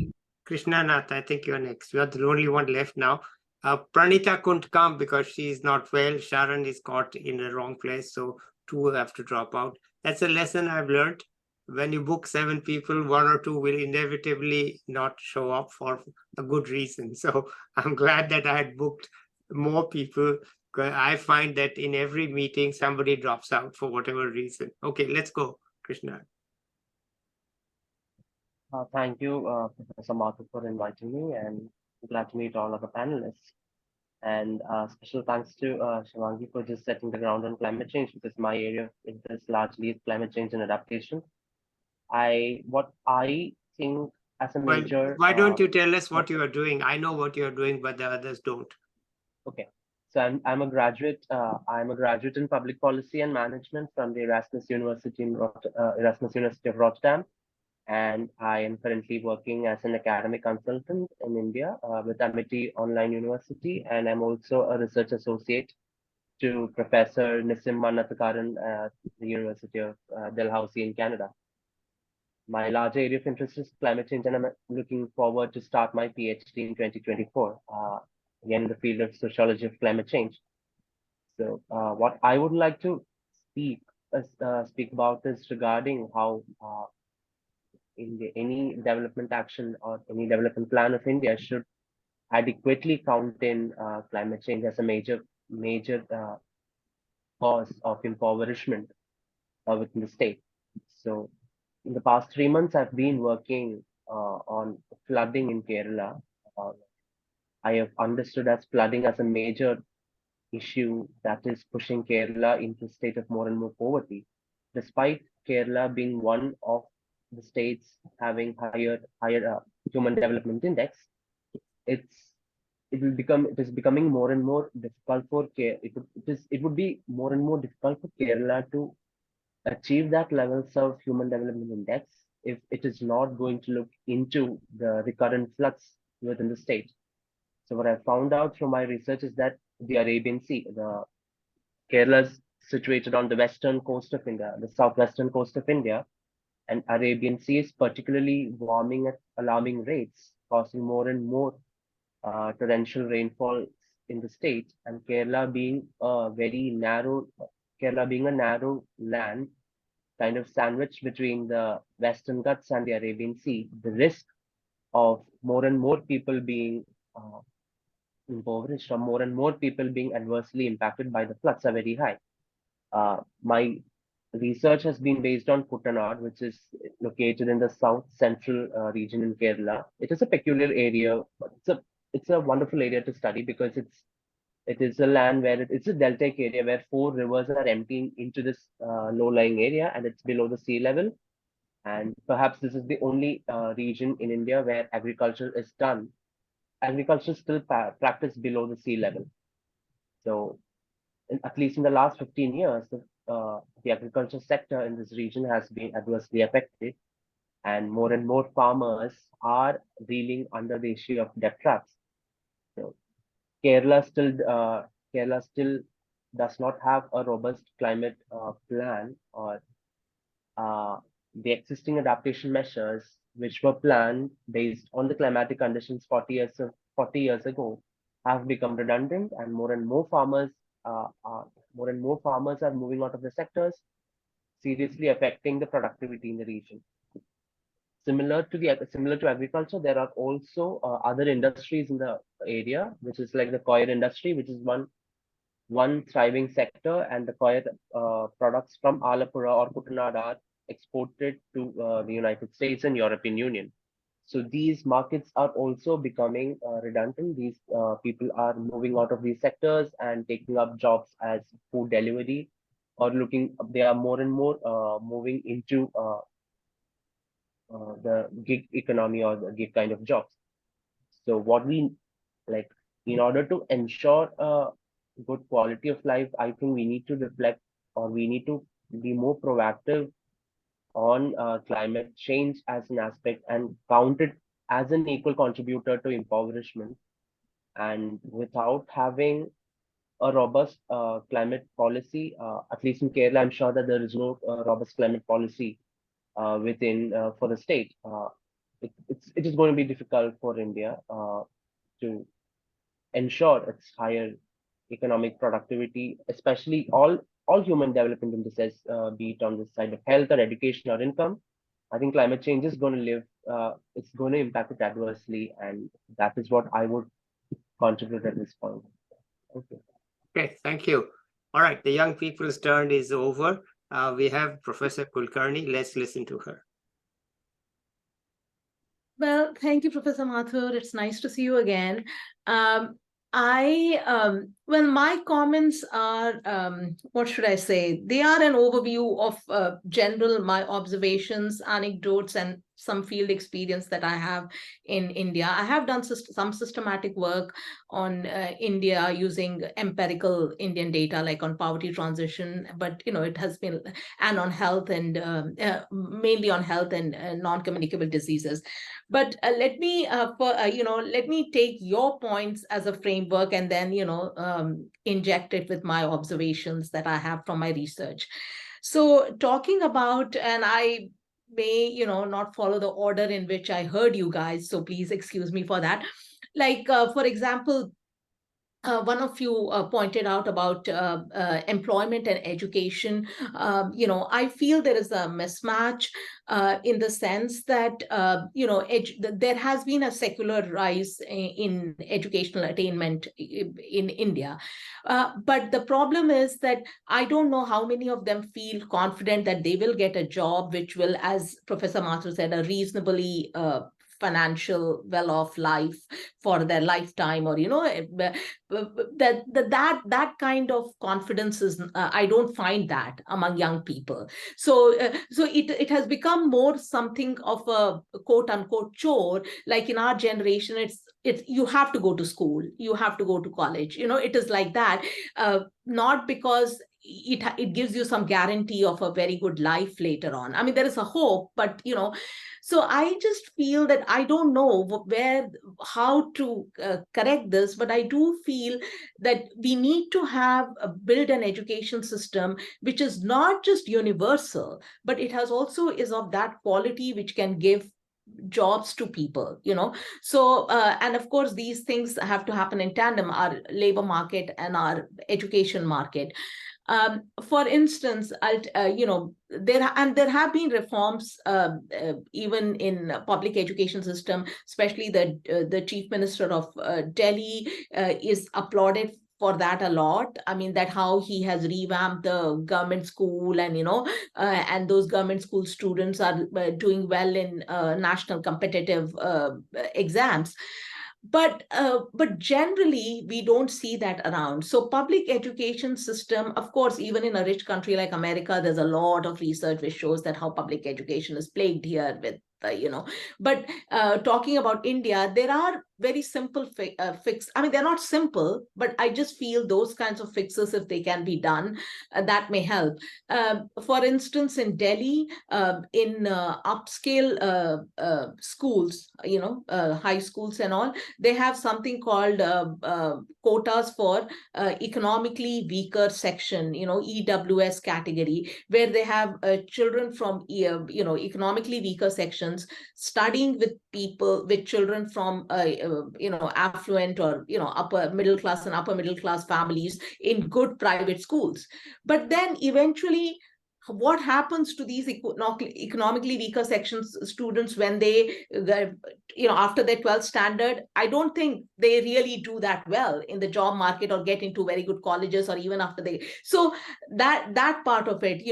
Krishna Nath, I think you're next. You're the only one left now. Pranita couldn't come because she's not well. Sharon is caught in the wrong place, so two have to drop out. That's a lesson I've learned. When you book 7 people, 1 or 2 will inevitably not show up for a good reason. So I'm glad that I had booked more people. I find that in every meeting, somebody drops out for whatever reason. Okay, let's go, Krishna. Thank you, Professor Mathur, for inviting me, and glad to meet all of the panelists. And special thanks to Shivangi for just setting the ground on climate change, because my area is largely climate change and adaptation. What I think as a major. Why don't you tell us what you are doing? I know what you are doing, but the others don't. Okay, so I'm a graduate. I'm a graduate in public policy and management from the Erasmus University of Rotterdam, and I am currently working as an academic consultant in India with Amity Online University, and I'm also a research associate to Professor Nissim Manatakaran at the University of Dalhousie in Canada. My larger area of interest is climate change, and I'm looking forward to start my PhD in 2024, again in the field of sociology of climate change. So what I would like to speak about is regarding how any development action or any development plan of India should adequately count in climate change as a major cause of impoverishment within the state. So in the past 3 months, I've been working on flooding in Kerala. I have understood as flooding as a major issue that is pushing Kerala into a state of more and more poverty, despite Kerala being one of the states having higher human development index. It is becoming more and more difficult for it would be more and more difficult for Kerala to achieve that levels of human development index if it is not going to look into the recurrent floods within the state. So what I found out from my research is that the Arabian Sea, Kerala is situated on the western coast of India, the southwestern coast of India, and Arabian Sea is particularly warming at alarming rates, causing more and more torrential rainfall in the state, and Kerala being a narrow land, kind of sandwiched between the Western Ghats and the Arabian Sea, the risk of more and more people being impoverished, or more and more people being adversely impacted by the floods are very high. My research has been based on Kuttanad, which is located in the south central region in Kerala. It is a peculiar area, but it's a wonderful area to study because it is a land where it's a deltaic area where four rivers are emptying into this low-lying area, and it's below the sea level. And perhaps this is the only region in India where agriculture is done. Agriculture is still practiced below the sea level. So, at least in the last 15 years, the agriculture sector in this region has been adversely affected, and more farmers are reeling under the issue of debt traps. So, Kerala still Kerala still does not have a robust climate plan, or the existing adaptation measures which were planned based on the climatic conditions 40 years ago have become redundant, and more and more farmers are moving out of the sectors, seriously affecting the productivity in the region. Similar to agriculture, there are also other industries in the area, which is like the coir industry, which is one thriving sector, and the coir products from Alapura or Kuttanad are exported to the United States and European Union. So these markets are also becoming redundant. These people are moving out of these sectors and taking up jobs as food delivery, or they are more and more moving into the gig economy or the gig kind of jobs. So what we like, in order to ensure a good quality of life, I think we need to reflect, or we need to be more proactive on climate change as an aspect and count it as an equal contributor to impoverishment. And without having a robust climate policy, at least in Kerala, I'm sure that there is no robust climate policy within for the state. It is going to be difficult for India to ensure its higher economic productivity, especially all human development indices, be it on the side of health or education or income. I think climate change is going to it's going to impact it adversely, and that is what I would contribute at this point. Okay. Okay, thank you. All right, the young people's turn is over. We have Professor Kulkarni. Let's listen to her. Well, thank you, Professor Mathur. It's nice to see you again. Well, my comments are, what should I say? They are an overview of my observations, anecdotes, and some field experience that I have in India. I have done some systematic work on India using empirical Indian data, like on poverty transition, but it has been, and on health, and mainly on health and non-communicable diseases. But let me take your points as a framework, and then inject it with my observations that I have from my research. So talking about, and I may not follow the order in which I heard you guys, so please excuse me for that. Like for example, one of you pointed out about employment and education. I feel there is a mismatch in the sense that there has been a secular rise in educational attainment in India, but the problem is that I don't know how many of them feel confident that they will get a job which will, as Professor Mathur said, a reasonably financial well-off life for their lifetime, or that kind of confidence is I don't find that among young people. So it has become more something of a quote unquote chore. Like in our generation, it's you have to go to school, you have to go to college, it is like that, not because it gives you some guarantee of a very good life later on. I mean, there is a hope, but so I just feel that I don't know how to correct this, but I do feel that we need to build an education system which is not just universal, but it has also is of that quality which can give jobs to people. So and of course these things have to happen in tandem, our labor market and our education market. For instance, there have been reforms even in public education system, especially the chief minister of Delhi is applauded for that a lot. I mean, that how he has revamped the government school, and and those government school students are doing well in national competitive exams. But generally we don't see that around. So public education system, of course, even in a rich country like America, there's a lot of research which shows that how public education is plagued here with but talking about India, there are very simple fix. I mean, they're not simple, but I just feel those kinds of fixes, if they can be done, that may help. For instance, in Delhi, in upscale schools, high schools and all, they have something called quotas for economically weaker section, EWS category, where they have children from economically weaker sections studying with children from affluent or upper middle class and upper middle class families in good private schools. But then eventually, what happens to these economically weaker sections students when they after their 12th standard? I don't think they really do that well in the job market or get into very good colleges, or even after they. So that part of it,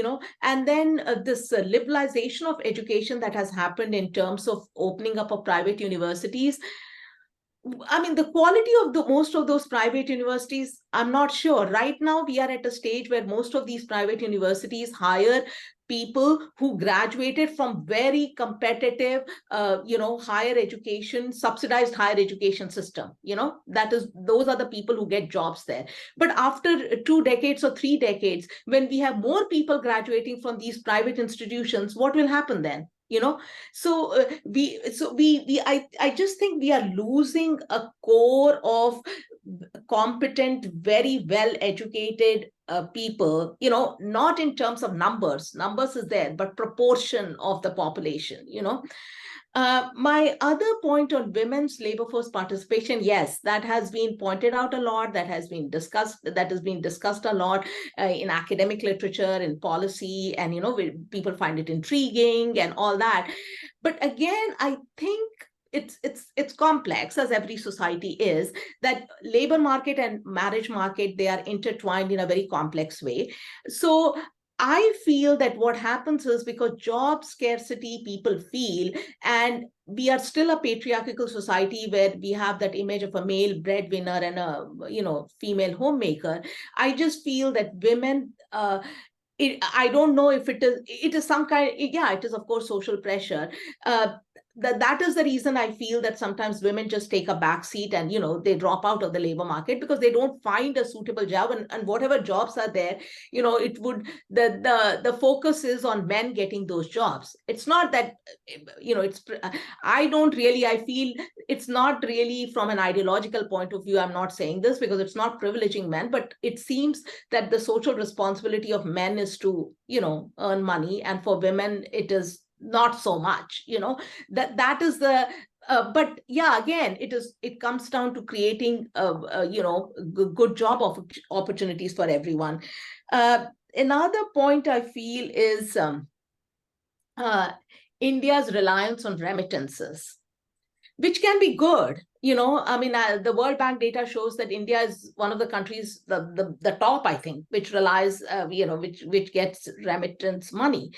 and then this liberalization of education that has happened in terms of opening up of private universities. I mean, the quality of most of those private universities, I'm not sure. Right now, we are at a stage where most of these private universities hire people who graduated from very competitive, higher education, subsidized higher education system. Those are the people who get jobs there. But after 2 decades or 3 decades, when we have more people graduating from these private institutions, what will happen then? I just think we are losing a core of competent, very well educated people, not in terms of numbers is there, but proportion of the population. My other point on women's labor force participation, yes, that has been pointed out a lot, that has been discussed a lot in academic literature, in policy, and people find it intriguing and all that. But again, I think it's complex, as every society is, that labor market and marriage market, they are intertwined in a very complex way. So I feel that what happens is, because job scarcity people feel, and we are still a patriarchal society where we have that image of a male breadwinner and a female homemaker. I just feel that women, I don't know if it is some kind, it is of course social pressure. That is the reason I feel that sometimes women just take a back seat and they drop out of the labor market, because they don't find a suitable job, and whatever jobs are there, the focus is on men getting those jobs. It's not that I feel it's not really from an ideological point of view. I'm not saying this because it's not privileging men, but it seems that the social responsibility of men is to earn money, and for women it is not so much. That is the but yeah, again, it comes down to creating good job opportunities for everyone. Another point I feel is India's reliance on remittances, which can be good. I mean, the World Bank data shows that India is one of the countries, the top, I think, which relies, which gets remittance money.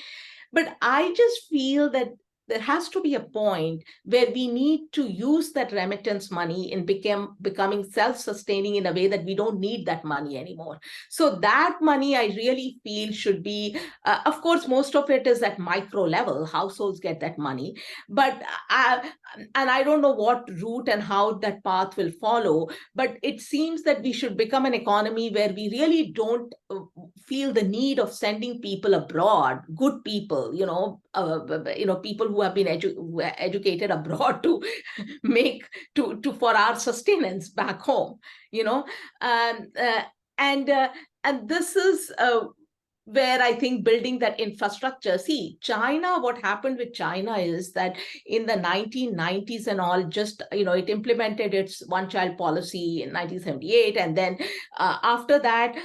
But I just feel that there has to be a point where we need to use that remittance money in becoming self-sustaining in a way that we don't need that money anymore. So that money, I really feel, should be, of course, most of it is at micro level. Households get that money. But and I don't know what route and how that path will follow, but it seems that we should become an economy where we really don't feel the need of sending people abroad, good people, people who have been educated abroad to make for our sustenance back home, and this is where I think building that infrastructure. See, China, what happened with China is that in the 1990s and all, just, it implemented its one-child policy in 1978. And then after that,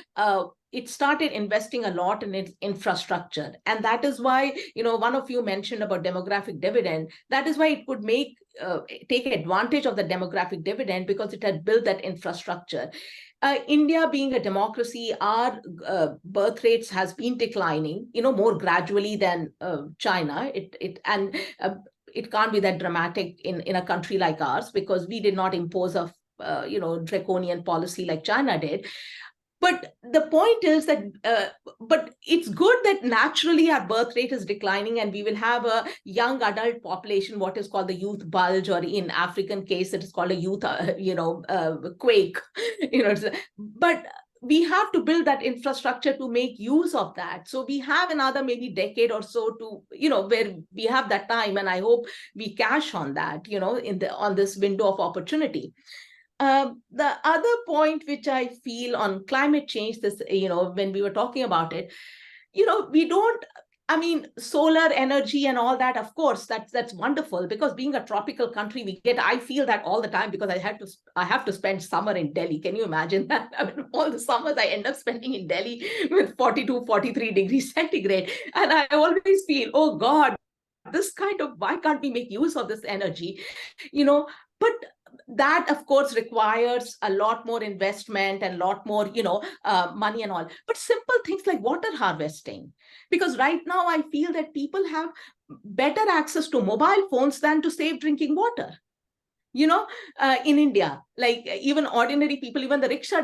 it started investing a lot in its infrastructure. And that is why, one of you mentioned about demographic dividend. That is why it could take advantage of the demographic dividend, because it had built that infrastructure. India being a democracy, our birth rates has been declining, more gradually than China. It can't be that dramatic in a country like ours, because we did not impose a draconian policy like China did. But the point is that, but it's good that naturally our birth rate is declining, and we will have a young adult population, what is called the youth bulge, or in African case, it is called a youth, quake. But we have to build that infrastructure to make use of that. So we have another maybe decade or so to, where we have that time, and I hope we cash on that, on this window of opportunity. The other point which I feel on climate change, this, when we were talking about it, we don't, solar energy and all that, of course, that's wonderful, because being a tropical country, I feel that all the time, because I have to spend summer in Delhi. Can you imagine that? All the summers I end up spending in Delhi with 42, 43 degrees centigrade. And I always feel, oh God, why can't we make use of this energy? But that, of course, requires a lot more investment and a lot more, money and all. But simple things like water harvesting, because right now I feel that people have better access to mobile phones than to save drinking water. In India, like even ordinary people, even the rickshaw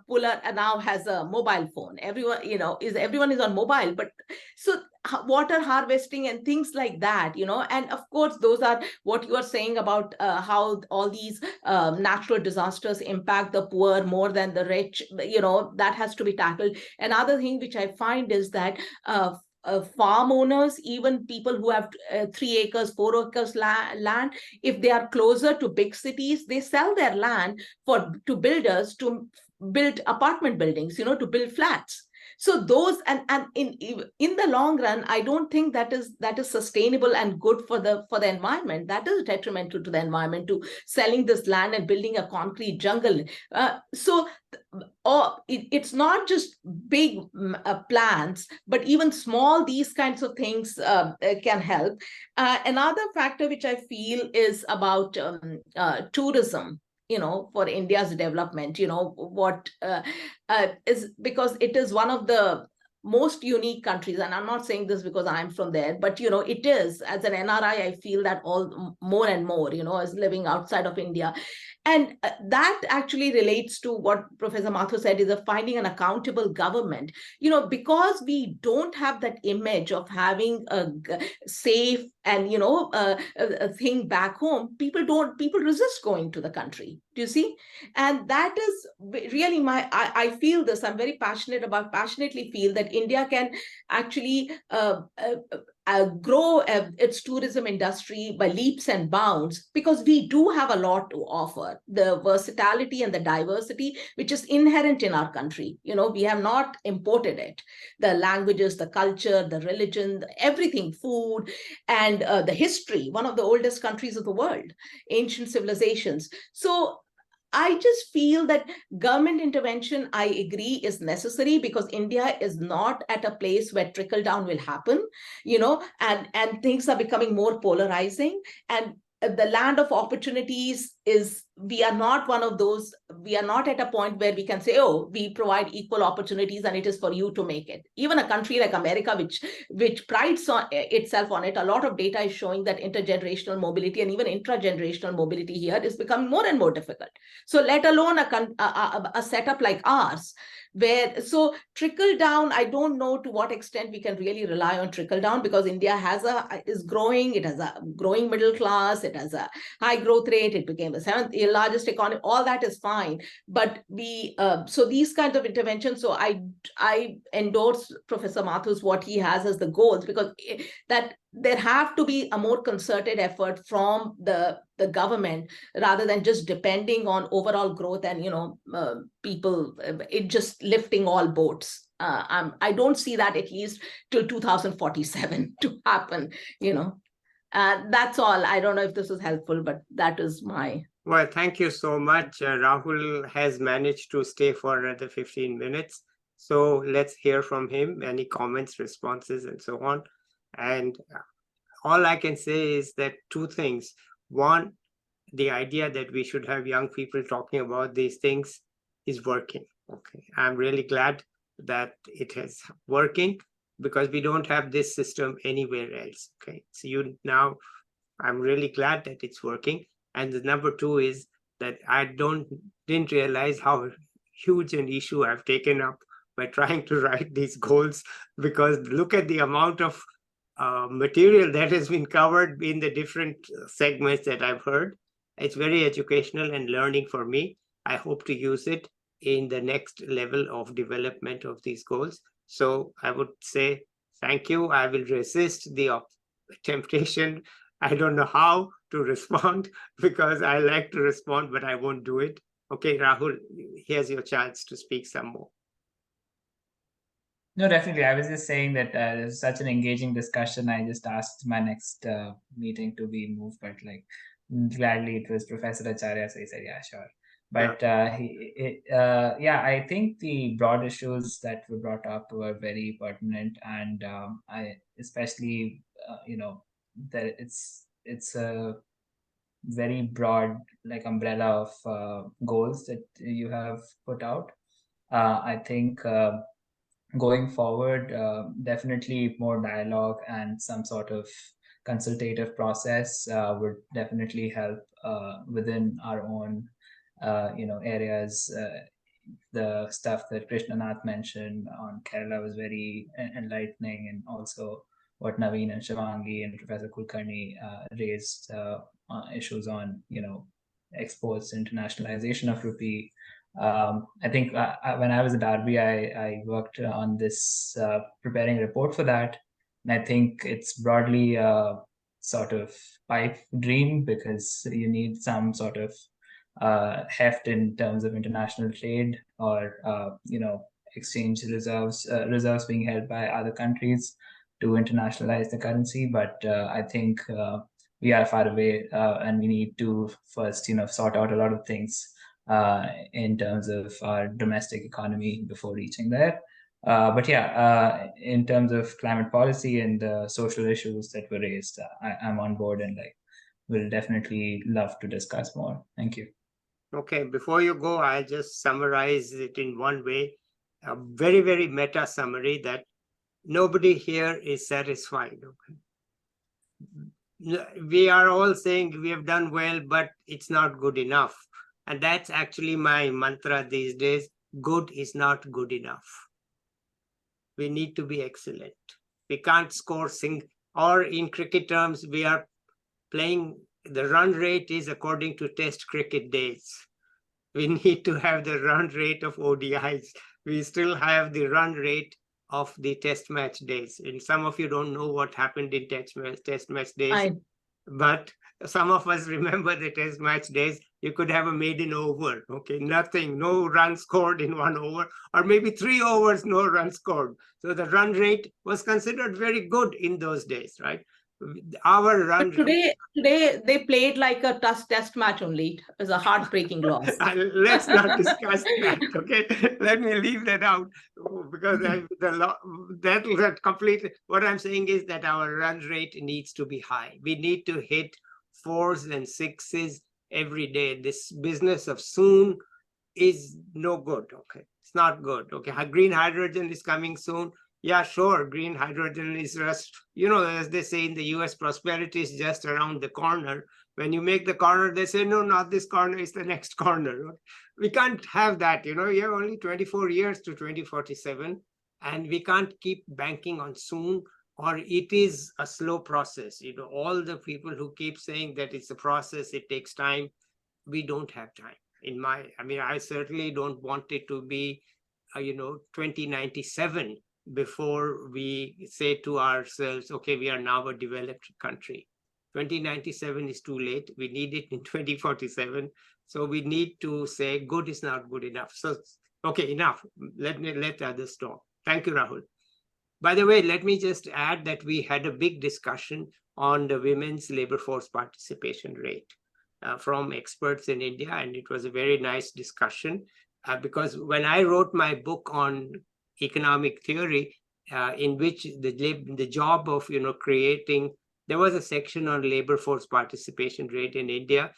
puller now has a mobile phone. Everyone is on mobile. But so water harvesting and things like that, and of course, those are what you are saying about how all these natural disasters impact the poor more than the rich, that has to be tackled. Another thing which I find is that farm owners, even people who have 3 acres, 4 acres land, if they are closer to big cities, they sell their land to builders to build apartment buildings, to build flats. So those, and in the long run, I don't think that is sustainable and good for the environment. That is detrimental to the environment, to selling this land and building a concrete jungle. It's not just big plans, but even small, these kinds of things can help. Another factor which I feel is about tourism, for India's development, what is, because it is one of the most unique countries, and I'm not saying this because I'm from there, but it is, as an NRI, I feel that more and more, as living outside of India. And that actually relates to what Professor Mathur said, is finding an accountable government, because we don't have that image of having a safe and, a thing back home. People resist going to the country. Do you see? And that is really I feel this, I'm very passionately feel that India can actually grow its tourism industry by leaps and bounds, because we do have a lot to offer. The versatility and the diversity, which is inherent in our country. We have not imported it. The languages, the culture, the religion, everything, food, and the history, one of the oldest countries of the world, ancient civilizations. So I just feel that government intervention, I agree, is necessary, because India is not at a place where trickle down will happen, and things are becoming more polarizing. And the land of opportunities we are not at a point where we can say, oh, we provide equal opportunities and it is for you to make it. Even a country like America, which prides itself on it, a lot of data is showing that intergenerational mobility and even intragenerational mobility here is becoming more and more difficult. So let alone a setup like ours, so trickle down, I don't know to what extent we can really rely on trickle down, because India is growing. It has a growing middle class. It has a high growth rate. It became the 7th largest economy. All that is fine. But so these kinds of interventions, so I endorse Professor Mathur's, what he has as the goals, because that there have to be a more concerted effort from the government, rather than just depending on overall growth and, people, it just lifting all boats. I don't see that at least till 2047 to happen, That's all. I don't know if this is helpful, but that is my... Well, thank you so much. Rahul has managed to stay for another 15 minutes. So let's hear from him, any comments, responses, and so on. And all I can say is that two things. One, the idea that we should have young people talking about these things is working. Okay, I'm really glad that it is working, because we don't have this system anywhere else. Okay, so now I'm really glad that it's working. And the number two is that I didn't realize how huge an issue I've taken up by trying to write these goals, because look at the amount of material that has been covered in the different segments that I've heard. It's very educational and learning for me. I hope to use it in the next level of development of these goals. So I would say thank you. I will resist the temptation. I don't know how to respond, because I like to respond, but I won't do it. Okay, Rahul, here's your chance to speak some more. No, definitely. I was just saying that there's such an engaging discussion. I just asked my next meeting to be moved, but like gladly it was Professor Acharya, so he said, yeah, sure. But yeah, I think the broad issues that were brought up were very pertinent, and I especially that it's a very broad like umbrella of goals that you have put out. I think going forward, definitely more dialogue and some sort of consultative process would definitely help within our own areas. The stuff that Krishnanath mentioned on Kerala was very enlightening, and also what Naveen and Shivangi and Professor Kulkarni raised issues on, exports, internationalization of rupee. I think when I was at RBI, I worked on this preparing a report for that. And I think it's broadly a sort of pipe dream, because you need some sort of heft in terms of international trade, or exchange reserves being held by other countries to internationalize the currency. But I think we are far away, and we need to first sort out a lot of things in terms of our domestic economy before reaching there. But yeah, in terms of climate policy and the social issues that were raised, I'm on board, and will definitely love to discuss more. Thank you. Okay, before you go, I'll just summarize it in one way, a very, very meta summary, that nobody here is satisfied. Okay? We are all saying we have done well, but it's not good enough. And that's actually my mantra these days. Good is not good enough. We need to be excellent. We can't score or in cricket terms, we are playing, the run rate is according to test cricket days. We need to have the run rate of ODIs. We still have the run rate of the test match days. And some of you don't know what happened in test match days. But some of us remember the test match days. You could have a maiden over, okay, nothing, no run scored in 1 over, or maybe 3 overs, no run scored. So the run rate was considered very good in those days, right? Our run today they played like a test match only. It was a heartbreaking loss. Let's not discuss that, okay? Let me leave that out, because that completely, what I'm saying is that our run rate needs to be high. We need to hit 4s and 6s every day. This business of soon is no good, okay? It's not good, okay? Green hydrogen is coming soon. Yeah, sure, green hydrogen is just, as they say in the US, prosperity is just around the corner. When you make the corner, they say, no, not this corner, it's the next corner. We can't have that, you have only 24 years to 2047, and we can't keep banking on soon, or it is a slow process. All the people who keep saying that it's a process, it takes time, we don't have time. I certainly don't want it to be, 2097 before we say to ourselves, okay, we are now a developed country. 2097 is too late. We need it in 2047. So we need to say good is not good enough. So, okay, enough. Let others talk. Thank you, Rahul. By the way, let me just add that we had a big discussion on the women's labor force participation rate from experts in India. And it was a very nice discussion because when I wrote my book on economic theory in which the job of creating, there was a section on labor force participation rate in India,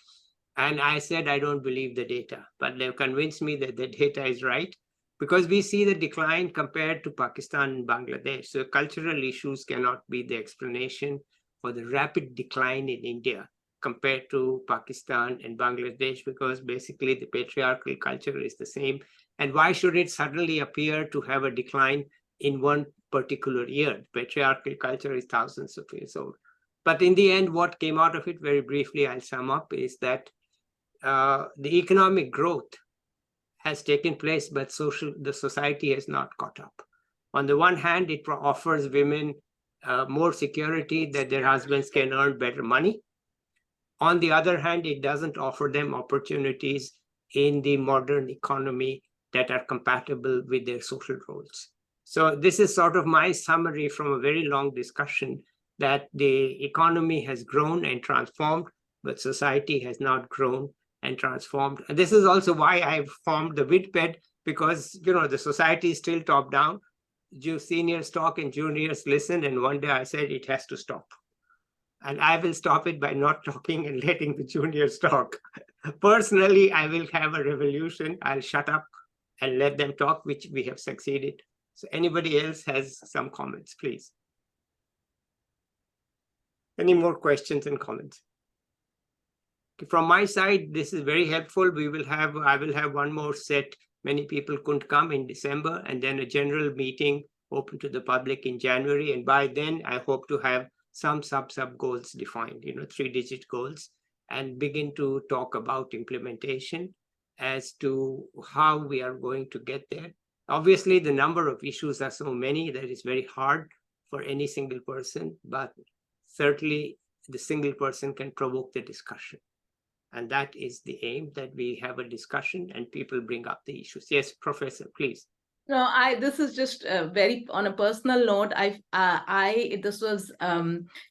and I said I don't believe the data, but they've convinced me that the data is right, because we see the decline compared to Pakistan and Bangladesh. So cultural issues cannot be the explanation for the rapid decline in India compared to Pakistan and Bangladesh, because basically the patriarchal culture is the same. And why should it suddenly appear to have a decline in one particular year? Patriarchal culture is thousands of years old. But in the end, what came out of it, very briefly, I'll sum up, is that the economic growth has taken place, but the society has not caught up. On the one hand, it offers women more security that their husbands can earn better money. On the other hand, it doesn't offer them opportunities in the modern economy that are compatible with their social roles. So this is sort of my summary from a very long discussion, that the economy has grown and transformed, but society has not grown and transformed. And this is also why I've formed the Vidped, because the society is still top down. Seniors talk and juniors listen, and one day I said it has to stop. And I will stop it by not talking and letting the juniors talk. Personally, I will have a revolution. I'll shut up and let them talk, which we have succeeded. So anybody else has some comments, please? Any more questions and comments? From my side, this is very helpful. I will have one more set. Many people couldn't come in December, and then a general meeting open to the public in January. And by then, I hope to have some sub goals defined, 3-digit goals, and begin to talk about implementation as to how we are going to get there. Obviously, the number of issues are so many that it's very hard for any single person, but certainly the single person can provoke the discussion. And that is the aim, that we have a discussion and people bring up the issues. Yes, Professor, please. No, this is just very on a personal note. This was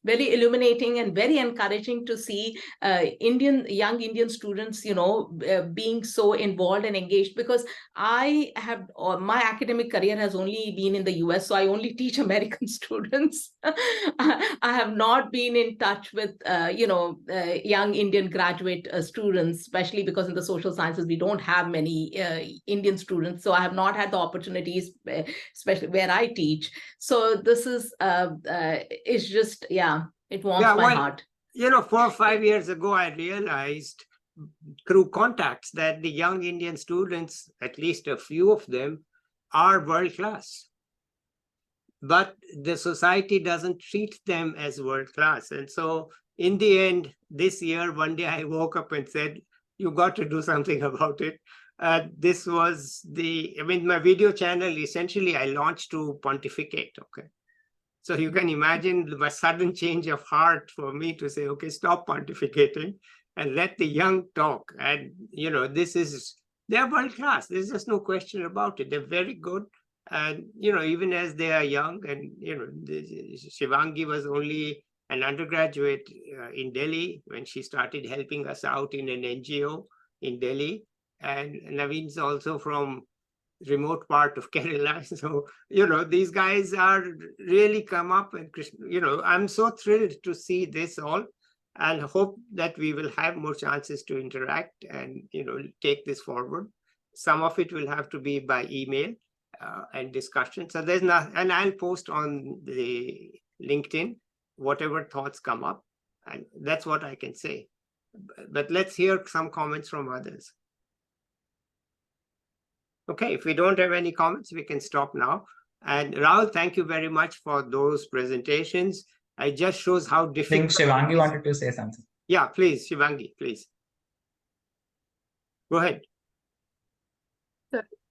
very illuminating and very encouraging to see young Indian students, being so involved and engaged, because my academic career has only been in the US, so I only teach American students. I have not been in touch with, young Indian graduate students, especially because in the social sciences, we don't have many Indian students. So I have not had the opportunities, especially where I teach. So this is just, it warms my heart. 4 or 5 years ago, I realized through contacts that the young Indian students, at least a few of them, are world class. But the society doesn't treat them as world class. And so in the end, this year, one day I woke up and said, you got to do something about it. This was my video channel, essentially I launched to pontificate, okay? So you can imagine the sudden change of heart for me to say, stop pontificating and let the young talk. And, they're world class. There's just no question about it. They're very good. And, even as they are young, and, Shivangi was only an undergraduate in Delhi when she started helping us out in an NGO in Delhi. And Naveen's also from remote part of Kerala. So, these guys are really come up, and, I'm so thrilled to see this all, and hope that we will have more chances to interact and, take this forward. Some of it will have to be by email and discussion. So there's not, and I'll post on the LinkedIn whatever thoughts come up, and that's what I can say. But let's hear some comments from others. Okay, if we don't have any comments, we can stop now. And Rahul, thank you very much for those presentations. It just shows how difficult. I think Shivangi wanted to say something. Yeah, please, Shivangi, please. Go ahead.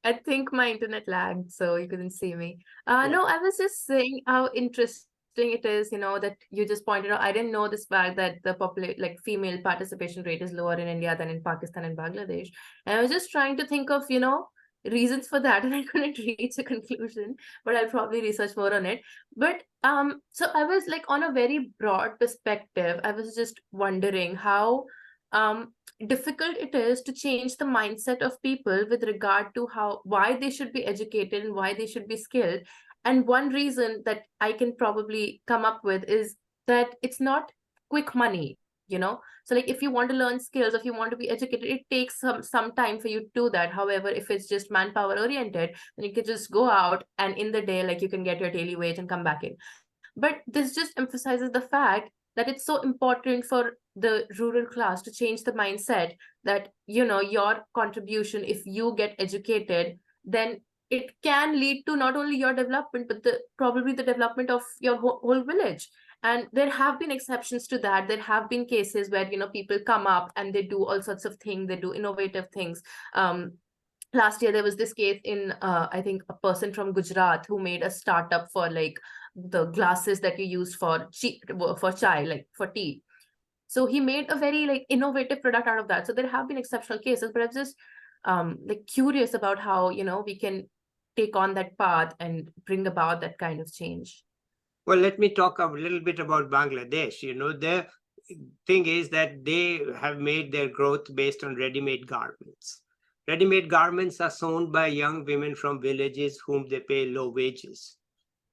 I think my internet lagged, so you couldn't see me. No, I was just saying how interesting it is, that you just pointed out. I didn't know this fact that the female participation rate is lower in India than in Pakistan and Bangladesh. And I was just trying to think of, reasons for that, and I couldn't reach a conclusion, but I'll probably research more on it. But so I was on a very broad perspective, I was just wondering how difficult it is to change the mindset of people with regard to why they should be educated and why they should be skilled. And one reason that I can probably come up with is that it's not quick money, so like if you want to learn skills, if you want to be educated, it takes some time for you to do that. However, if it's just manpower oriented, then you can just go out and in the day, like, you can get your daily wage and come back in. But this just emphasizes the fact that it's so important for the rural class to change the mindset that, your contribution, if you get educated, then it can lead to not only your development, but probably the development of your whole village. And there have been exceptions to that. There have been cases where, people come up and they do all sorts of things, they do innovative things. Last year, there was this case in, I think, a person from Gujarat who made a startup for like the glasses that you use for chai, like for tea. So he made a very like innovative product out of that. So there have been exceptional cases, but I'm just like curious about how, we can take on that path and bring about that kind of change. Well, let me talk a little bit about Bangladesh. The thing is that they have made their growth based on ready-made garments. Ready-made garments are sewn by young women from villages whom they pay low wages.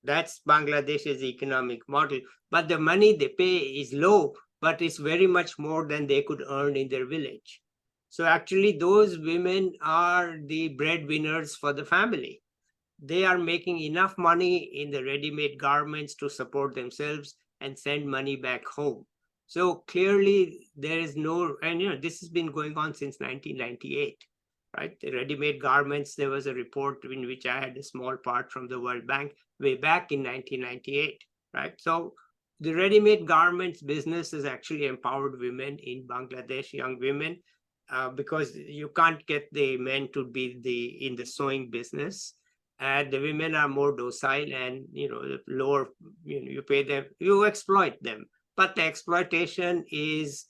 That's Bangladesh's economic model. But the money they pay is low, but it's very much more than they could earn in their village. So actually, those women are the breadwinners for the family. They are making enough money in the ready-made garments to support themselves and send money back home. So clearly, there is no, and this has been going on since 1998. Right, the ready-made garments, there was a report in which I had a small part from the World Bank way back in 1998, right? So the ready-made garments business has actually empowered women in Bangladesh, young women, because you can't get the men to be in the sewing business. And the women are more docile and, lower, you pay them, you exploit them. But the exploitation is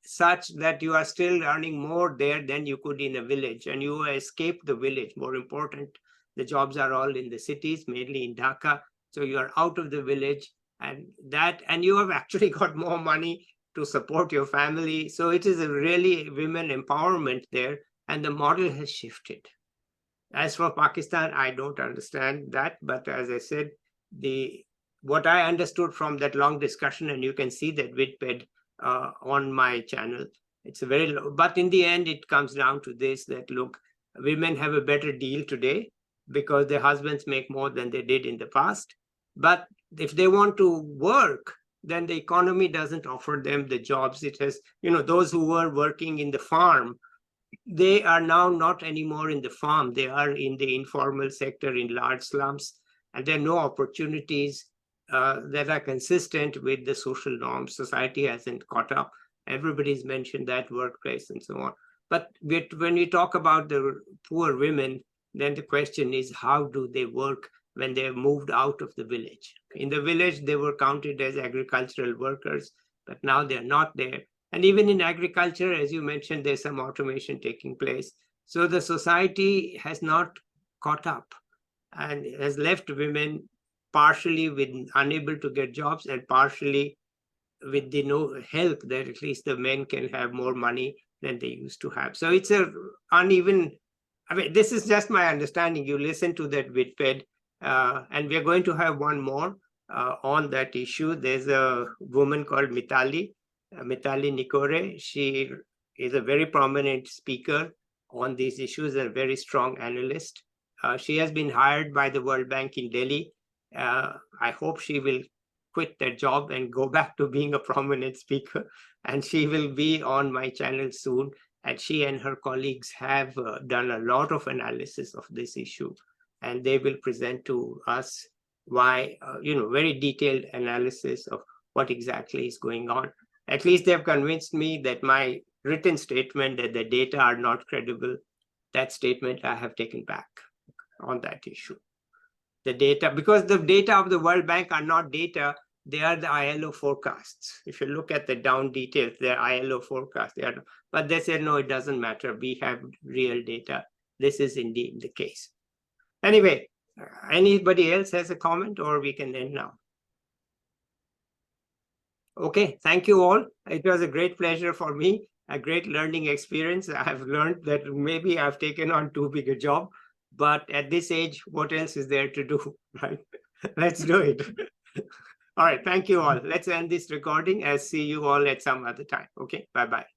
such that you are still earning more there than you could in a village, and you escape the village. More important, the jobs are all in the cities, mainly in Dhaka. So you are out of the village, and you have actually got more money to support your family. So it is a really women empowerment there, and the model has shifted. As for Pakistan, I don't understand that, but as I said, what I understood from that long discussion, and you can see that Vidped on my channel. It's a very low, but in the end, it comes down to this, that look, women have a better deal today because their husbands make more than they did in the past. But if they want to work, then the economy doesn't offer them the jobs. It has, those who were working in the farm, they are now not anymore in the farm. They are in the informal sector in large slums, and there are no opportunities that are consistent with the social norms. Society hasn't caught up. Everybody's mentioned that, workplace and so on. But when we talk about the poor women, then the question is, how do they work when they have moved out of the village? In the village, they were counted as agricultural workers, but now they're not there. And even in agriculture, as you mentioned, there's some automation taking place. So the society has not caught up and has left women partially with unable to get jobs and partially with the no help that at least the men can have more money than they used to have. So it's a uneven, this is just my understanding. You listen to that Vidped, and we're going to have one more on that issue. There's a woman called Mitali Nikore. She is a very prominent speaker on these issues, a very strong analyst. She has been hired by the World Bank in Delhi. I hope she will quit that job and go back to being a prominent speaker. And she will be on my channel soon. And she and her colleagues have done a lot of analysis of this issue. And they will present to us why, very detailed analysis of what exactly is going on. At least they've convinced me that my written statement that the data are not credible, that statement I have taken back on that issue. The data, because the data of the World Bank are not data, they are the ILO forecasts. If you look at the down details, they're ILO forecasts. But they said, no, it doesn't matter. We have real data. This is indeed the case. Anyway, anybody else has a comment, or we can end now? Okay, thank you all. It was a great pleasure for me, a great learning experience. I've learned that maybe I've taken on too big a job, but at this age, what else is there to do, right? Let's do it. All right, thank you all. Let's end this recording and see you all at some other time. Okay, bye-bye.